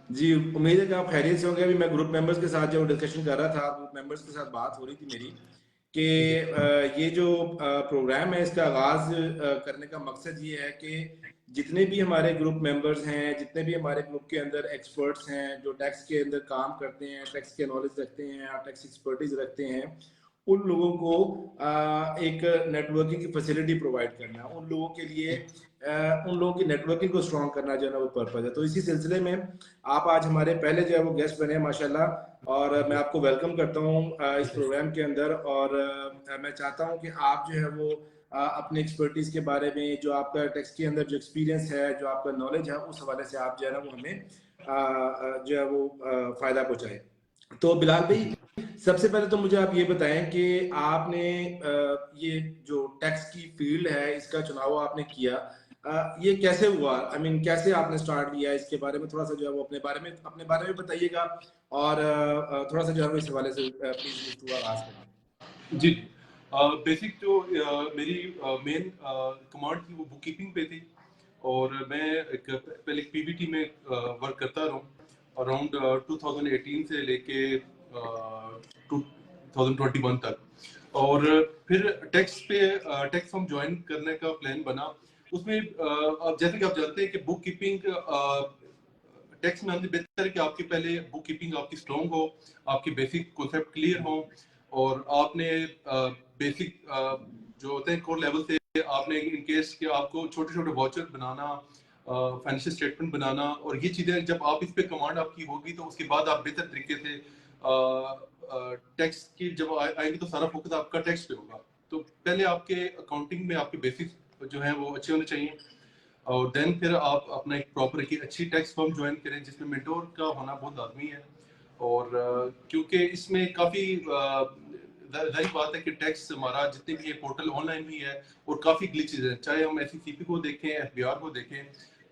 जी, उम्मीद है कि आप खैरियत से होंगे। अभी मैं ग्रुप मेंबर्स के साथ जब डिस्कशन कर रहा था, ग्रुप मेंबर्स के साथ बात हो रही थी मेरी कि जी ये जो प्रोग्राम है इसका आगाज़ करने का मकसद ये है कि जितने भी हमारे ग्रुप मेंबर्स हैं, जितने भी हमारे ग्रुप के अंदर एक्सपर्ट्स हैं, जो टैक्स के अंदर काम करते हैं, टैक्स के नॉलेज रखते हैं या टैक्स एक्सपर्टीज़ रखते हैं, उन लोगों को एक नेटवर्किंग की फैसिलिटी प्रोवाइड करना, उन लोगों के लिए उन लोगों की नेटवर्किंग को स्ट्रॉन्ग करना जो है ना वो पर्पज़ है। तो इसी सिलसिले में आप आज हमारे पहले जो है वो गेस्ट बने माशाल्लाह, और मैं जी आपको वेलकम करता हूँ इस प्रोग्राम के अंदर। और मैं चाहता हूँ कि आप जो है वो अपने एक्सपर्टीज़ के बारे में, जो आपका टैक्स के अंदर जो एक्सपीरियंस है, जो आपका नॉलेज है, उस हवाले से आप जो है ना वो हमें जो है वो फ़ायदा पहुँचाएँ। तो बिलाल भाई, जी सबसे पहले तो मुझे आप ये बताएं कि आपने ये जो टैक्स की फील्ड है इसका चुनाव आपने किया, ये कैसे हुआ? आई मीन कैसे आपने स्टार्ट किया? इसके बारे में थोड़ा सा जो है वो अपने बारे में बताइएगा, और थोड़ा सा जो है वो इस हवाले से प्लीज गुफ्तगू आगाज करें। जी बेसिक जो मेरी मेन कमांड थी वो बुक कीपिंग पे थी। और मैं पहले एक पीबीटी में वर्क करता रहा अराउंड 2018 से लेके 2021 तक। और फिर टैक्स फर्म ज्वाइन करने का प्लान बना। उसमें अब जैसे कि आप जानते हैं कि बुक कीपिंग टैक्स में हमने बेहतर है कि आपके पहले बुक कीपिंग आपकी स्ट्रॉन्ग हो, आपके बेसिक कॉन्सेप्ट क्लियर हो, और आपने बेसिक जो होते हैं कोर लेवल से आपने इन केस कि आपको छोटे छोटे वाउचर बनाना, फाइनेंशियल स्टेटमेंट बनाना, और ये चीज़ें जब आप इस पे कमांड आपकी होगी तो उसके बाद आप बेहतर तरीके से टैक्स की जब आएंगे तो सारा फोकस आपका टैक्स पे होगा। तो पहले आपके अकाउंटिंग में आपके बेसिक्स जो हैं वो अच्छे होने चाहिए, और देन फिर आप अपना एक प्रॉपर एक अच्छी टैक्स फर्म ज्वाइन करें जिसमें मेंटोर का होना बहुत लाजमी है। और क्योंकि इसमें काफ़ी जाहिर बात है कि टैक्स हमारा जितने भी ये पोर्टल ऑनलाइन भी है और काफ़ी ग्लिचेस हैं, चाहे हम एसईसीपी को देखें, एफबीआर को देखें,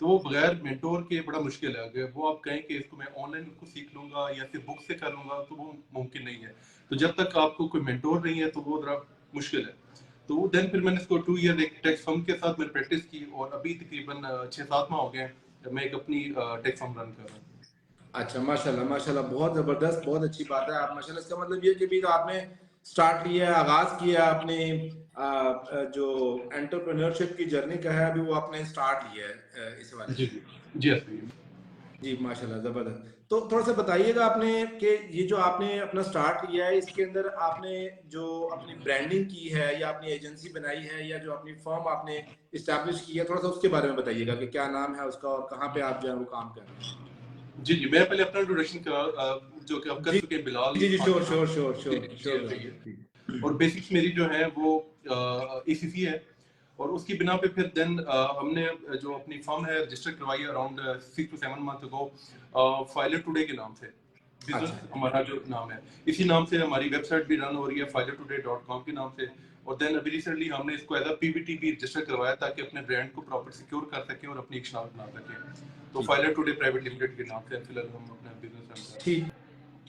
तो वो बगैर मेंटोर के बड़ा मुश्किल है। अगर वो आप कहें कि इसको मैं ऑनलाइन को सीख लूंगा या फिर बुक से कर लूंगा तो वो मुमकिन नहीं है। तो जब तक आपको कोई मेंटोर नहीं है तो वो जरा मुश्किल है। तो देन फिर मैंने इसको 2 ईयर एक टैक्स फर्म के साथ मैंने प्रैक्टिस की, और अभी तकरीबन 6-7 माह हो गए हैं मैं एक अपनी टैक्स फर्म रन कर रहा हूँ। अच्छा, माशाल्लाह माशाल्लाह, बहुत ज़बरदस्त, बहुत अच्छी बात है। आप माशाल्लाह, इसका मतलब ये कि भी आपने स्टार्ट किया, आगाज़ किया अपने जो एंटरप्रेन्योरशिप की जर्नी का है, अभी वो आपने स्टार्ट लिया है इस हवाले जी से। जी जी असली जी माशाल्लाह, ज़बरदस्त। तो थोड़ा सा बताइएगा आपने कि ये जो आपने अपना स्टार्ट लिया है, इसके अंदर आपने जो अपनी ब्रांडिंग की है या अपनी एजेंसी बनाई है या जो अपनी फर्म आपने इस्टेब्लिश की है, थोड़ा सा उसके बारे में बताइएगा कि क्या नाम है उसका और कहाँ पे आप जो है वो काम कर रहे हैं। जी जी मैं पहले अपना इंट्रोडक्शन करा जो कि आप कर जी चुके हैं, बिलाल जी जी, श्योर हाकिम नाम। श्योर श्योर जी श्योर जी श्योर ऐसे ही बिलाल है। जी। और बेसिक्स मेरी जो है वो एसीसी है, और उसकी बिना पे फिर देन हमने जो अपनी फर्म है रजिस्टर करवाई around 6 to 7 month ago, filer today के नाम से। अच्छा बिजनेस हमारा जो नाम है, इसी नाम से हमारी वेबसाइट भी रन हो रही है filertoday.com के नाम से। और देन अभी रिसेंटली हमने इसको एज अ पीबीटी भी रजिस्टर करवाया ताकि अपने ब्रांड को प्रॉपर सिक्योर कर सकें और अपनी एक शनाख्त बना सकें। तो जी, फाइलर टुडे प्राइवेट लिमिटेड के नाम से फिलहाल हम अपना बिजनेस रन कर रहे हैं।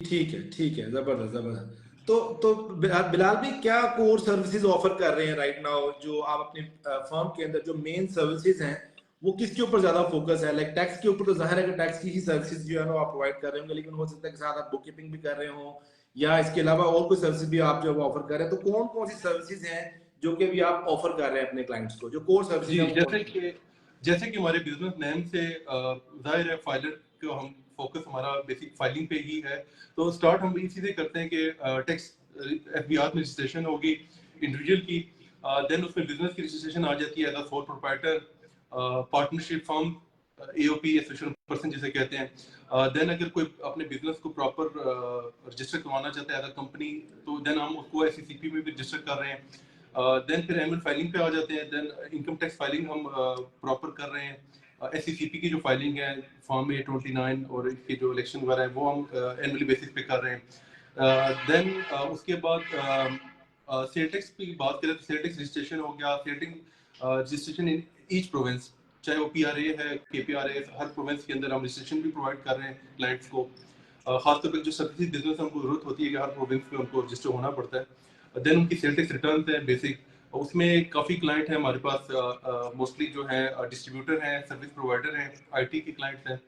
ठीक ठीक है, जबरदस्त जबरदस्त। तो बिलाल भी क्या कोर सर्विसेज ऑफर कर रहे हैं राइट नाउ, जो आप अपनी फर्म के अंदर जो मेन सर्विसेज हैं, वो किसके ऊपर ज्यादा फोकस है? लाइक टैक्स के ऊपर तो जाहिर है कि टैक्स की ही सर्विसेज जो है ना आप प्रोवाइड कर रहे होंगे, लेकिन हो सकता है कि साथ आप बुक कीपिंग भी कर रहे हो या इसके अलावा और कोई सर्विस भी आप जो है ऑफर कर रहे हैं। तो कौन कौन सी सर्विसेज हैं जो कि अभी आप ऑफर कर रहे हैं अपने क्लाइंट्स को, जो कोर सर्विसेज जी है वो कौन सी हैं? जैसे कि हमारे बिजनेस नेम से जाहिर है फाइलर को हम फोकस हमारा बेसिक फाइलिंग पे ही है। तो स्टार्ट हम इसी से करते हैं कि टैक्स एफबीआर में रजिस्ट्रेशन होगी इंडिविजुअल की, देन उसमें बिजनेस की रजिस्ट्रेशन आ जाती है as a sole proprietor, partnership firm, AOP association person जिसे कहते हैं। देन अगर कोई अपने बिजनेस को प्रॉपर रजिस्टर करवाना चाहता है एज अ कंपनी, तो देन हम उसको एसईसीपी में भी रजिस्टर कर रहे हैं। देन फिर एनुअल फाइलिंग पे आ जाते हैं। देन इनकम टैक्स फाइलिंग हम प्रॉपर कर रहे हैं। एससीसीपी की जो फाइलिंग है फॉर्म A29 और इसके जो इलेक्शन वगैरह है वो हम एनुअली बेसिस पे कर रहे हैं। देन उसके बाद सेल टैक्स की बात करें तो सेल टैक्स रजिस्ट्रेशन हो गया, sale tax registration in each province, चाहे वो पीआरए है केपीआरए, हर प्रोविंस के अंदर हम रजिस्ट्रेशन भी प्रोवाइड कर रहे हैं क्लाइंट्स को। खासतौर पर जो सर्विस बिजनेस हमको जरूरत होती है कि हर प्रोविंस में उनको रजिस्टर होना पड़ता है। देन उनकी सेल टैक्स रिटर्न है बेसिक, उसमें काफ़ी क्लाइंट हैं हमारे पास, मोस्टली जो है डिस्ट्रीब्यूटर हैं, सर्विस प्रोवाइडर हैं, आईटी के क्लाइंट्स हैं।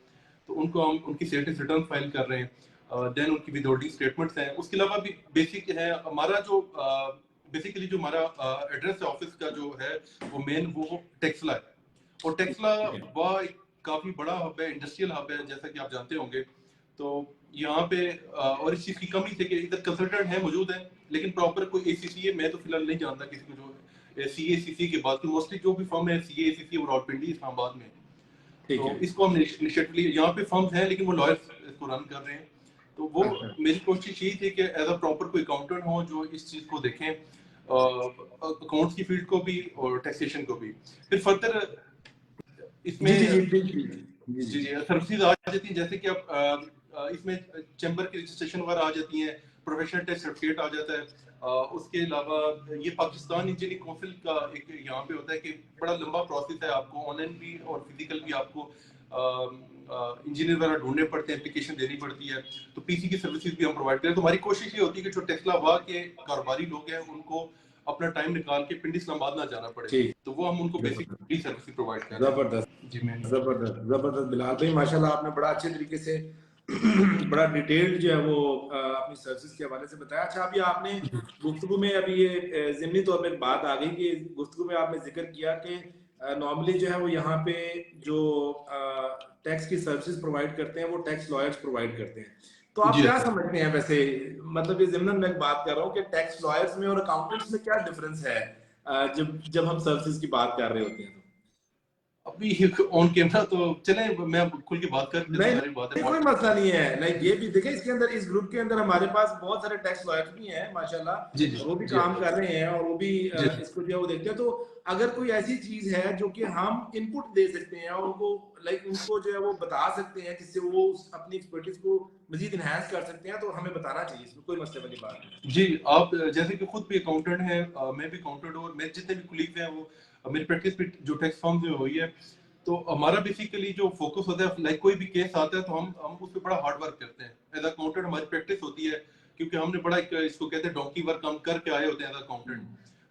तो उनको हम उनकी सेल्स रिटर्न फाइल कर रहे हैं, देन उनकी विदहोल्डिंग स्टेटमेंट्स हैं। उसके अलावा भी बेसिक है हमारा जो बेसिकली जो हमारा एड्रेस है ऑफिस का जो है वो मेन वो टेक्सला है, और टेक्सला वह एक काफी बड़ा हब है, इंडस्ट्रियल हब है जैसा कि आप जानते होंगे। तो यहाँ पे और इस चीज की कमी थी कि इधर कंसल्टेंट है मौजूद है, लेकिन प्रॉपर कोई एसीसी है मैं तो फिलहाल नहीं जानता किसी को जो सीएसीसी के बाद, मोस्टली जो भी फर्म है सीएसीसी और रावलपिंडी इस्लामाबाद में। तो इसको हमने इनिशिएटिवली यहाँ पे फर्म्स हैं लेकिन वो लॉयर्स इसको रन कर रहे हैं। तो वो मेरी कोशिश यही थी कि एज अ प्रॉपर कोई अकाउंटेंट हो जो इस चीज को देखें, अकाउंट्स की फील्ड को भी और टैक्सेशन को भी। फिर फर्दर इसमें जी सर्विसेज आ जाती हैं, जैसे कि आप इसमें चैम्बर की रजिस्ट्रेशन वगैरह आ जाती हैं, प्रोफेशनल टैक्स सर्टिफिकेट आ जाता है। उसके अलावा ये पाकिस्तान इंजीनियरिंग काउंसिल का एक यहाँ पे होता है कि बड़ा लंबा प्रोसेस है, आपको ऑनलाइन भी और फिजिकल भी आपको इंजीनियर वगैरह ढूंढने पड़ते हैं, एप्लीकेशन देनी पड़ती है। तो पीसी की सर्विसेज भी हम प्रोवाइड करें। तो हमारी कोशिश ये होती है कि जो टेस्ला वाह के कारोबारी लोग हैं उनको अपना टाइम निकाल के पिंडी इस्लामाबाद ना जाना पड़े, तो वो हम उनको बेसिक फ्री सर्विस प्रोवाइड करें। जबरदस्त जी, मैं जबरदस्त बिलाल भाई, माशाल्लाह आपने बड़ा अच्छे तरीके से बड़ा डिटेल्ड जो है वो अपनी सर्विसेज के हवाले से बताया। अच्छा, अभी आपने गुफ्तगू में अभी ये ज़िमनी तौर पे बात आ गई कि गुफ्तगू में आपने जिक्र किया कि नॉर्मली जो है वो यहाँ पे जो टैक्स की सर्विसेज प्रोवाइड करते हैं वो टैक्स लॉयर्स प्रोवाइड करते हैं। तो आप क्या समझते हैं वैसे, मतलब ये ज़िमनन मैं बात कर रहा हूँ कि टैक्स लॉयर्स में और अकाउंटेंट्स में क्या डिफरेंस है जब हम सर्विसेज की बात कर रहे होते हैं? अभी ऑन कैमरा तो चले मैं खुल के बात कर नहीं, कोई मसला नहीं है। नहीं, ये भी देखें इसके अंदर, इस ग्रुप के अंदर हमारे पास बहुत सारे टैक्स लॉयर्स भी हैं माशाल्लाह, वो भी काम कर रहे हैं और वो भी इसको जो है वो देखते हैं। तो अगर कोई ऐसी चीज है जो कि हम इनपुट दे सकते हैं और उनको उनको जो है वो बता सकते हैं जिससे वो अपनी एक्सपर्टीज को मजीद इनहैंस कर सकते हैं, तो हमें बताना चाहिए, इसमें कोई मसले वाली बात नहीं। जी, आप जैसे कि खुद भी अकाउंटेंट हैं, मैं भी अकाउंटेंट हूँ और मेरे जितने भी कुलीग हैं वो मेरी प्रैक्टिस भी जो टैक्स फर्म में हुई है। तो हमारा बेसिकली जो फोकस होता है, लाइक कोई भी केस आता है तो हम उस पर बड़ा हार्ड वर्क करते हैं। एज अकाउंटेंट हमारी प्रैक्टिस होती है क्योंकि हमने बड़ा इसको कहते हैं डोंकी वर्क हम करके आए होते हैं एज अकाउंटेंट।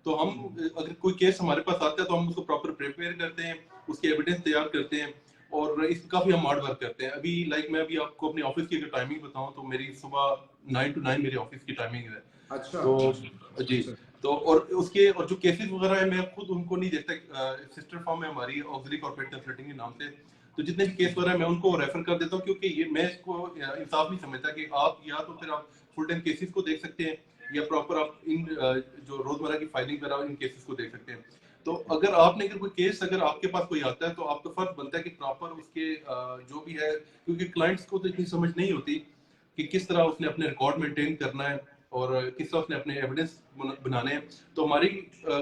तो हम अगर कोई केस हमारे पास आता है तो हम उसको प्रॉपर प्रिपेयर करते हैं, उसके एविडेंस तैयार करते हैं और इस काफी हम हार्ड वर्क करते हैं। अभी लाइक मैं अभी आपको अपने ऑफिस की अगर टाइमिंग बताऊं तो मेरी सुबह 9 to 9 मेरी ऑफिस की टाइमिंग है। अच्छा। तो जी, तो और उसके और जो केसेस वगैरह है मैं खुद उनको नहीं देखता, सिस्टर फर्म है हमारी ऑक्सिलरी कॉर्पोरेट कंसल्टिंग के नाम से, तो जितने भी केस वगैरह मैं उनको रेफर कर देता हूँ क्योंकि ये मैं इसको इंसाफ नहीं समझता कि आप या तो फिर आप फुल टाइम केसेस को देख सकते हैं या प्रॉपर आप इन जो रोजमर्रा की फाइलिंग वगैरह इन केसेस को देख सकते हैं। तो अगर आपने कोई केस अगर आपके पास कोई आता है तो आपका फर्ज बनता है कि प्रॉपर उसके जो भी है, क्योंकि क्लाइंट्स को तो इतनी समझ नहीं होती कि किस तरह उसने अपने रिकॉर्ड मेंटेन करना है और किस तरह उसने अपने एविडेंस बनाने हैं। तो हमारी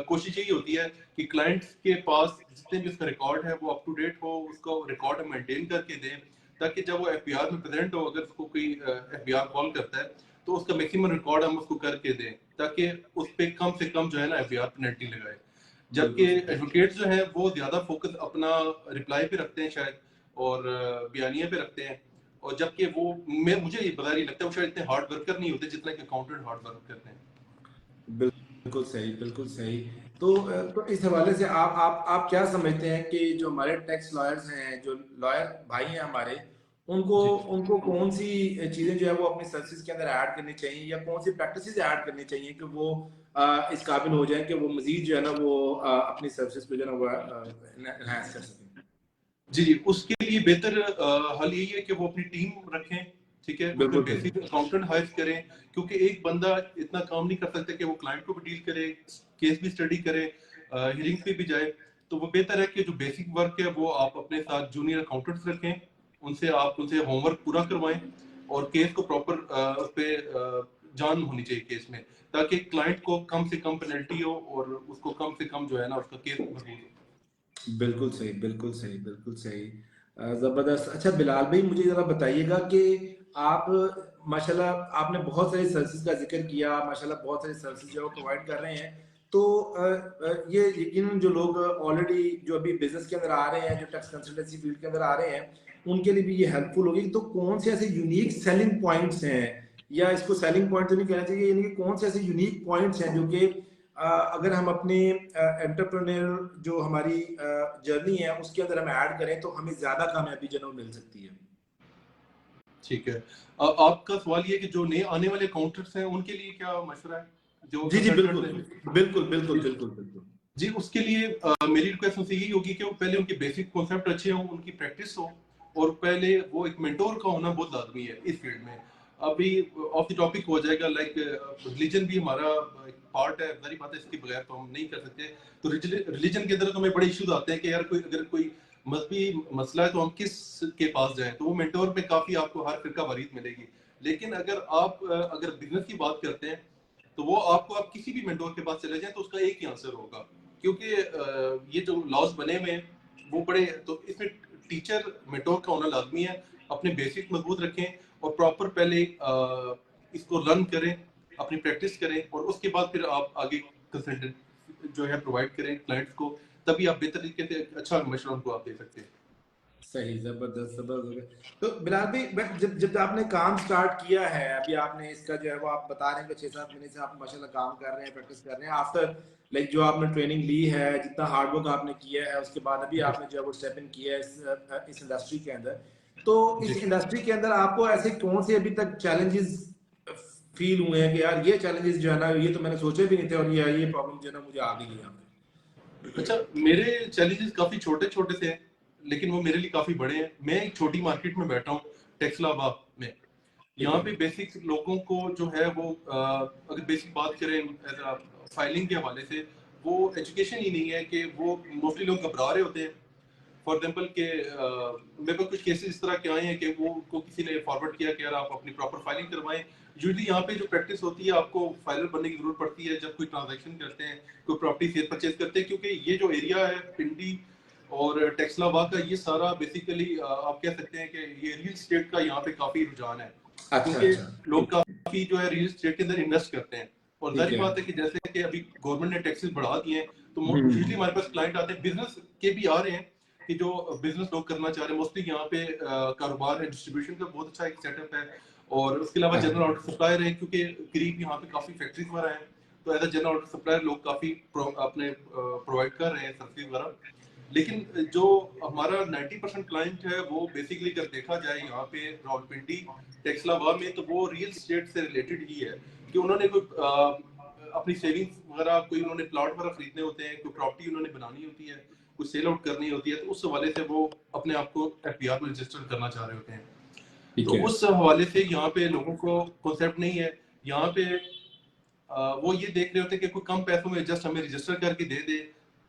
कोशिश यही होती है कि क्लाइंट्स के पास जितने भी उसका रिकॉर्ड है वो अप टू डेट हो, उसको रिकॉर्ड हम मेंटेन करके दें ताकि जब वो एफबीआर में प्रेजेंट हो, अगर उसको कोई एफबीआर कॉल करता है तो उसका मैक्सिमम रिकॉर्ड हम उसको करके दें ताकि उस पर कम से कम जो है ना एफबीआर पेनल्टी लगाए। जबकि एडवोकेट जो है वो ज्यादा फोकस अपना रिप्लाई पे रखते हैं शायद और बयानिया पे रखते हैं, और जबकि वो मुझे ये पता नहीं लगता वो शायद इतने हार्ड वर्कर नहीं होते जितना कि अकाउंटेंट हार्ड वर्क करते हैं। बिल्कुल सही, बिल्कुल सही। तो इस हवाले से आप क्या समझते हैं कि जो हमारे टैक्स लॉयर्स हैं, जो लॉयर भाई हैं हमारे, उनको कौन सी चीजें जो है वो अपनी सर्विसेज के अंदर ऐड करनी चाहिए या कौन सी प्रैक्टिसेस ऐड करनी चाहिए कि वो इस काबिल हो जाए कि वो मजीद जो है ना वो अपनी सर्विसेज को जो है ना वो एनहांस कर सकें? जी, उसके लिए बेहतर हल यही है कि वो अपनी टीम रखें, ठीक है, उसमें बेसिक अकाउंटेंट हायर करें क्योंकि एक बंदा इतना काम नहीं कर सकता कि वो क्लाइंट को भी डील करे, केस भी स्टडी करे, हियरिंग्स पे भी जाए। तो वो बेहतर है कि जो बेसिक वर्क है वो आप अपने साथ जूनियर अकाउंटेंट्स रखें, उनसे होमवर्क पूरा करवाएं और केस को प्रॉपर उस पर जान होनी चाहिए केस में, ताकि क्लाइंट को कम से कम पेनल्टी हो और उसको कम से कम जो है ना उसका केस मजबूत हो। बिल्कुल सही, बिल्कुल सही, बिल्कुल सही, जबरदस्त। अच्छा बिलाल भाई, मुझे जरा बताइएगा कि आप माशाल्लाह आपने बहुत सारी सर्विसेज का जिक्र किया, माशाल्लाह बहुत सारी सर्विसेज जो प्रोवाइड कर रहे हैं। तो ये यकीनन जो लोग ऑलरेडी जो अभी बिजनेस के अंदर आ रहे हैं, जो टैक्स कंसल्टेंसी फील्ड के अंदर आ रहे हैं, उनके लिए भी ये हेल्पफुल होगी। तो कौन से ऐसे यूनिक सेलिंग पॉइंट्स हैं, या इसको सेलिंग पॉइंट तो नहीं कहना चाहिए, यानी कि कौन से ऐसे यूनिक पॉइंट्स हैं जो कि अगर हम अपने एंटरप्रेन्योर जो हमारी जर्नी है उसके अंदर हम ऐड करें तो हमें ज्यादा कामयाबी जो मिल सकती है? ठीक है। आपका सवाल ये कि जो नए आने वाले अकाउंटेंट्स हैं उनके लिए क्या मशवरा है, जो जी जी कंसल्टेंट बिल्कुल हैं? बिल्कुल बिल्कुल बिल्कुल बिल्कुल। जी, उसके लिए मेरी रिक्वेस्ट उनसे यही होगी कि वो पहले उनके बेसिक कॉन्सेप्ट अच्छे हों, उनकी प्रैक्टिस हो, और पहले वो एक मेंटोर का होना बहुत लाजमी है इस फील्ड में। अभी ऑफ द टॉपिक हो जाएगा, लाइक रिलीजन भी हमारा एक पार्ट है, जाहिर बात है इसके बगैर तो हम नहीं कर सकते। तो रिलीजन के अंदर तो हमें बड़े इश्यूज आते हैं कि यार अगर कोई मजहबी मसला है तो हम किस के पास जाएं, तो वो मेंटोर में काफी आपको हर फिरका वारीत मिलेगी। लेकिन अगर आप अगर बिजनेस की बात करते हैं तो वो आप किसी भी मेंटोर के पास चले जाएं तो उसका एक ही आंसर होगा, क्योंकि ये जो लॉज बने हुए हैं वो बड़े, तो इसमें टीचर मेंटोर का होना लाजमी है। अपने बेसिक मजबूत रखें और प्रॉपर पहले इसको लर्न करें, अपनी प्रैक्टिस करें, और उसके बाद फिर आप आगे कंसल्टेंट जो है प्रोवाइड करें क्लाइंट्स को, तभी आप बेहतर तरीके से अच्छा मशवरा उनको आप दे सकते हैं। सही, जबरदस्त जबरदस्त। तो बिलाल भाई, जब जब आपने काम स्टार्ट किया है, अभी आपने इसका जो है वो आप बता रहे हैं कि 6-7 महीने से आप माशाल्लाह काम कर रहे हैं, प्रैक्टिस कर रहे हैं, आफ्टर लाइक जो आपने ट्रेनिंग ली है, जितना हार्ड वर्क आपने किया है, उसके बाद अभी आपने जो है वो स्टेप इन किया है इस इंडस्ट्री के अंदर। तो जी, इस इंडस्ट्री के अंदर आपको ऐसे कौन से अभी तक चैलेंजेस फील हुए हैं कि यार ये चैलेंजेस जो है ना, ये तो मैंने सोचे भी नहीं थे, और ये प्रॉब्लम जो है ना मुझे आ गई यहाँ पे? अच्छा, मेरे चैलेंजेस काफी छोटे छोटे से हैं, लेकिन वो मेरे लिए काफी बड़े हैं। मैं एक छोटी मार्केट में बैठा हूँ, टेक्सलाबाद में। ठीक यहाँ है। पे बेसिक लोगों को जो है वो अगर बेसिक बात करें फाइलिंग के हवाले से, वो एजुकेशन ही नहीं है, कि वो मोस्टली लोग घबरा रहे होते हैं। फॉर एग्जाम्पल के मेरे पास कुछ केसेस इस तरह के आए हैं कि वो को किसी ने फॉरवर्ड किया कि यार आप अपनी प्रॉपर फाइलिंग करवाएं। यूजुअली यहाँ पे जो प्रैक्टिस होती है, आपको फाइलर बनने की जरूरत पड़ती है जब कोई ट्रांजैक्शन करते हैं, कोई प्रॉपर्टी सेल परचेज करते हैं, क्योंकि ये जो एरिया है पिंडी और टेक्सलाबाद का, ये सारा बेसिकली आप कह सकते हैं कि ये रियल स्टेट का यहाँ पे काफी रुझान है, अच्छा क्योंकि अच्छा। लोग काफी जो है रियल स्टेट के अंदर इन्वेस्ट करते हैं। और ठीक जारी है। बात है कि जैसे कि अभी गवर्नमेंट ने टैक्सेस बढ़ा दिए हैं, तो यूजुअली हम्म। हमारे पास क्लाइंट आते हैं, बिजनेस के भी आ रहे हैं, कि जो बिजनेस लोग करना चाह रहे हैं। मोस्टली यहाँ पे कारोबार है, डिस्ट्रीब्यूशन का बहुत अच्छा एक सेटअप है, और उसके अलावा अच्छा। जनरल ऑर्डर सप्लायर है, क्योंकि करीब यहाँ पे काफी फैक्ट्रीज वगैरह हैं, तो as a general order supplier लोग काफी अपने प्रोवाइड कर रहे हैं सर्विस वगैरह। लेकिन जो हमारा 90% क्लाइंट है, वो बेसिकली अगर देखा जाए यहाँ पे रावलपिंडी टेक्सलाबाद में, तो वो रियल स्टेट से रिलेटेड ही है, कि उन्होंने कोई अपनी सेविंग्स वगैरह, कोई उन्होंने प्लॉट वगैरह खरीदने होते हैं, कोई प्रॉपर्टी उन्होंने बनानी होती है, कोई सेल आउट करनी होती है, तो उस हवाले से वो अपने आप को एफबीआर में रजिस्टर करना चाह रहे होते हैं। ठीक तो है। उस हवाले से यहाँ पे लोगों को कॉन्सेप्ट नहीं है। यहाँ पे वो ये देख रहे होते हैं कि कोई कम पैसों में जस्ट हमें रजिस्टर करके दे दे,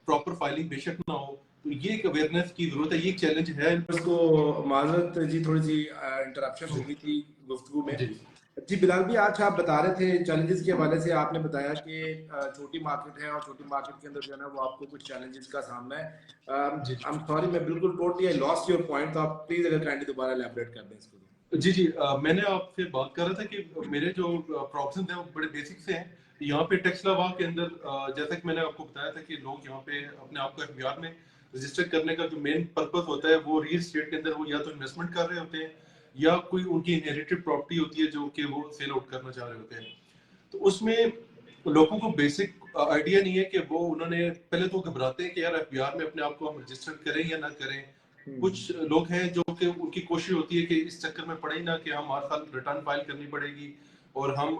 प्रॉपर फाइलिंग बेशक ना हो। तो ये एक अवेयरनेस की जरूरत है, ये एक चैलेंज है। उसको माजरत जी, थोड़ी सी इंटरप्शन हो गई थी गुफ्तगू में। जी जी बिलाल भी, आज आप बता रहे थे चैलेंजेस के हवाले से, आपने बताया कि छोटी मार्केट है और छोटी मार्केट के अंदर जो है ना वो आपको कुछ चैलेंजेस का सामना है। जी आई एम सॉरी, मैं बिल्कुल totally I lost your point, तो आप प्लीज अगर काइंडली दोबारा एलैबोरेट कर दें इसको। जी जी, मैंने आपसे बात कर रहा था कि मेरे जो प्रॉब्लम्स हैं वो बड़े बेसिक से हैं। यहाँ पे टेक्सलावा के अंदर जैसा कि मैंने आपको बताया था कि लोग यहाँ पे अपने आप को एफबीआर में रजिस्टर करने का जो मेन पर्पस होता है, वो रियल स्टेट के अंदर वो या तो इन्वेस्टमेंट कर रहे होते हैं, या कोई उनकी इनहेरिटेड प्रॉपर्टी होती है जो कि वो सेल आउट करना चाह रहे होते हैं। तो उसमें लोगों को बेसिक आइडिया नहीं है कि वो उन्होंने पहले तो घबराते हैं कि यार एफबीआर में अपने आप को हम रजिस्टर करें या ना करें। कुछ लोग हैं जो कि उनकी कोशिश होती है कि इस चक्कर में पड़े ना, कि हम हर साल रिटर्न फाइल करनी पड़ेगी और हम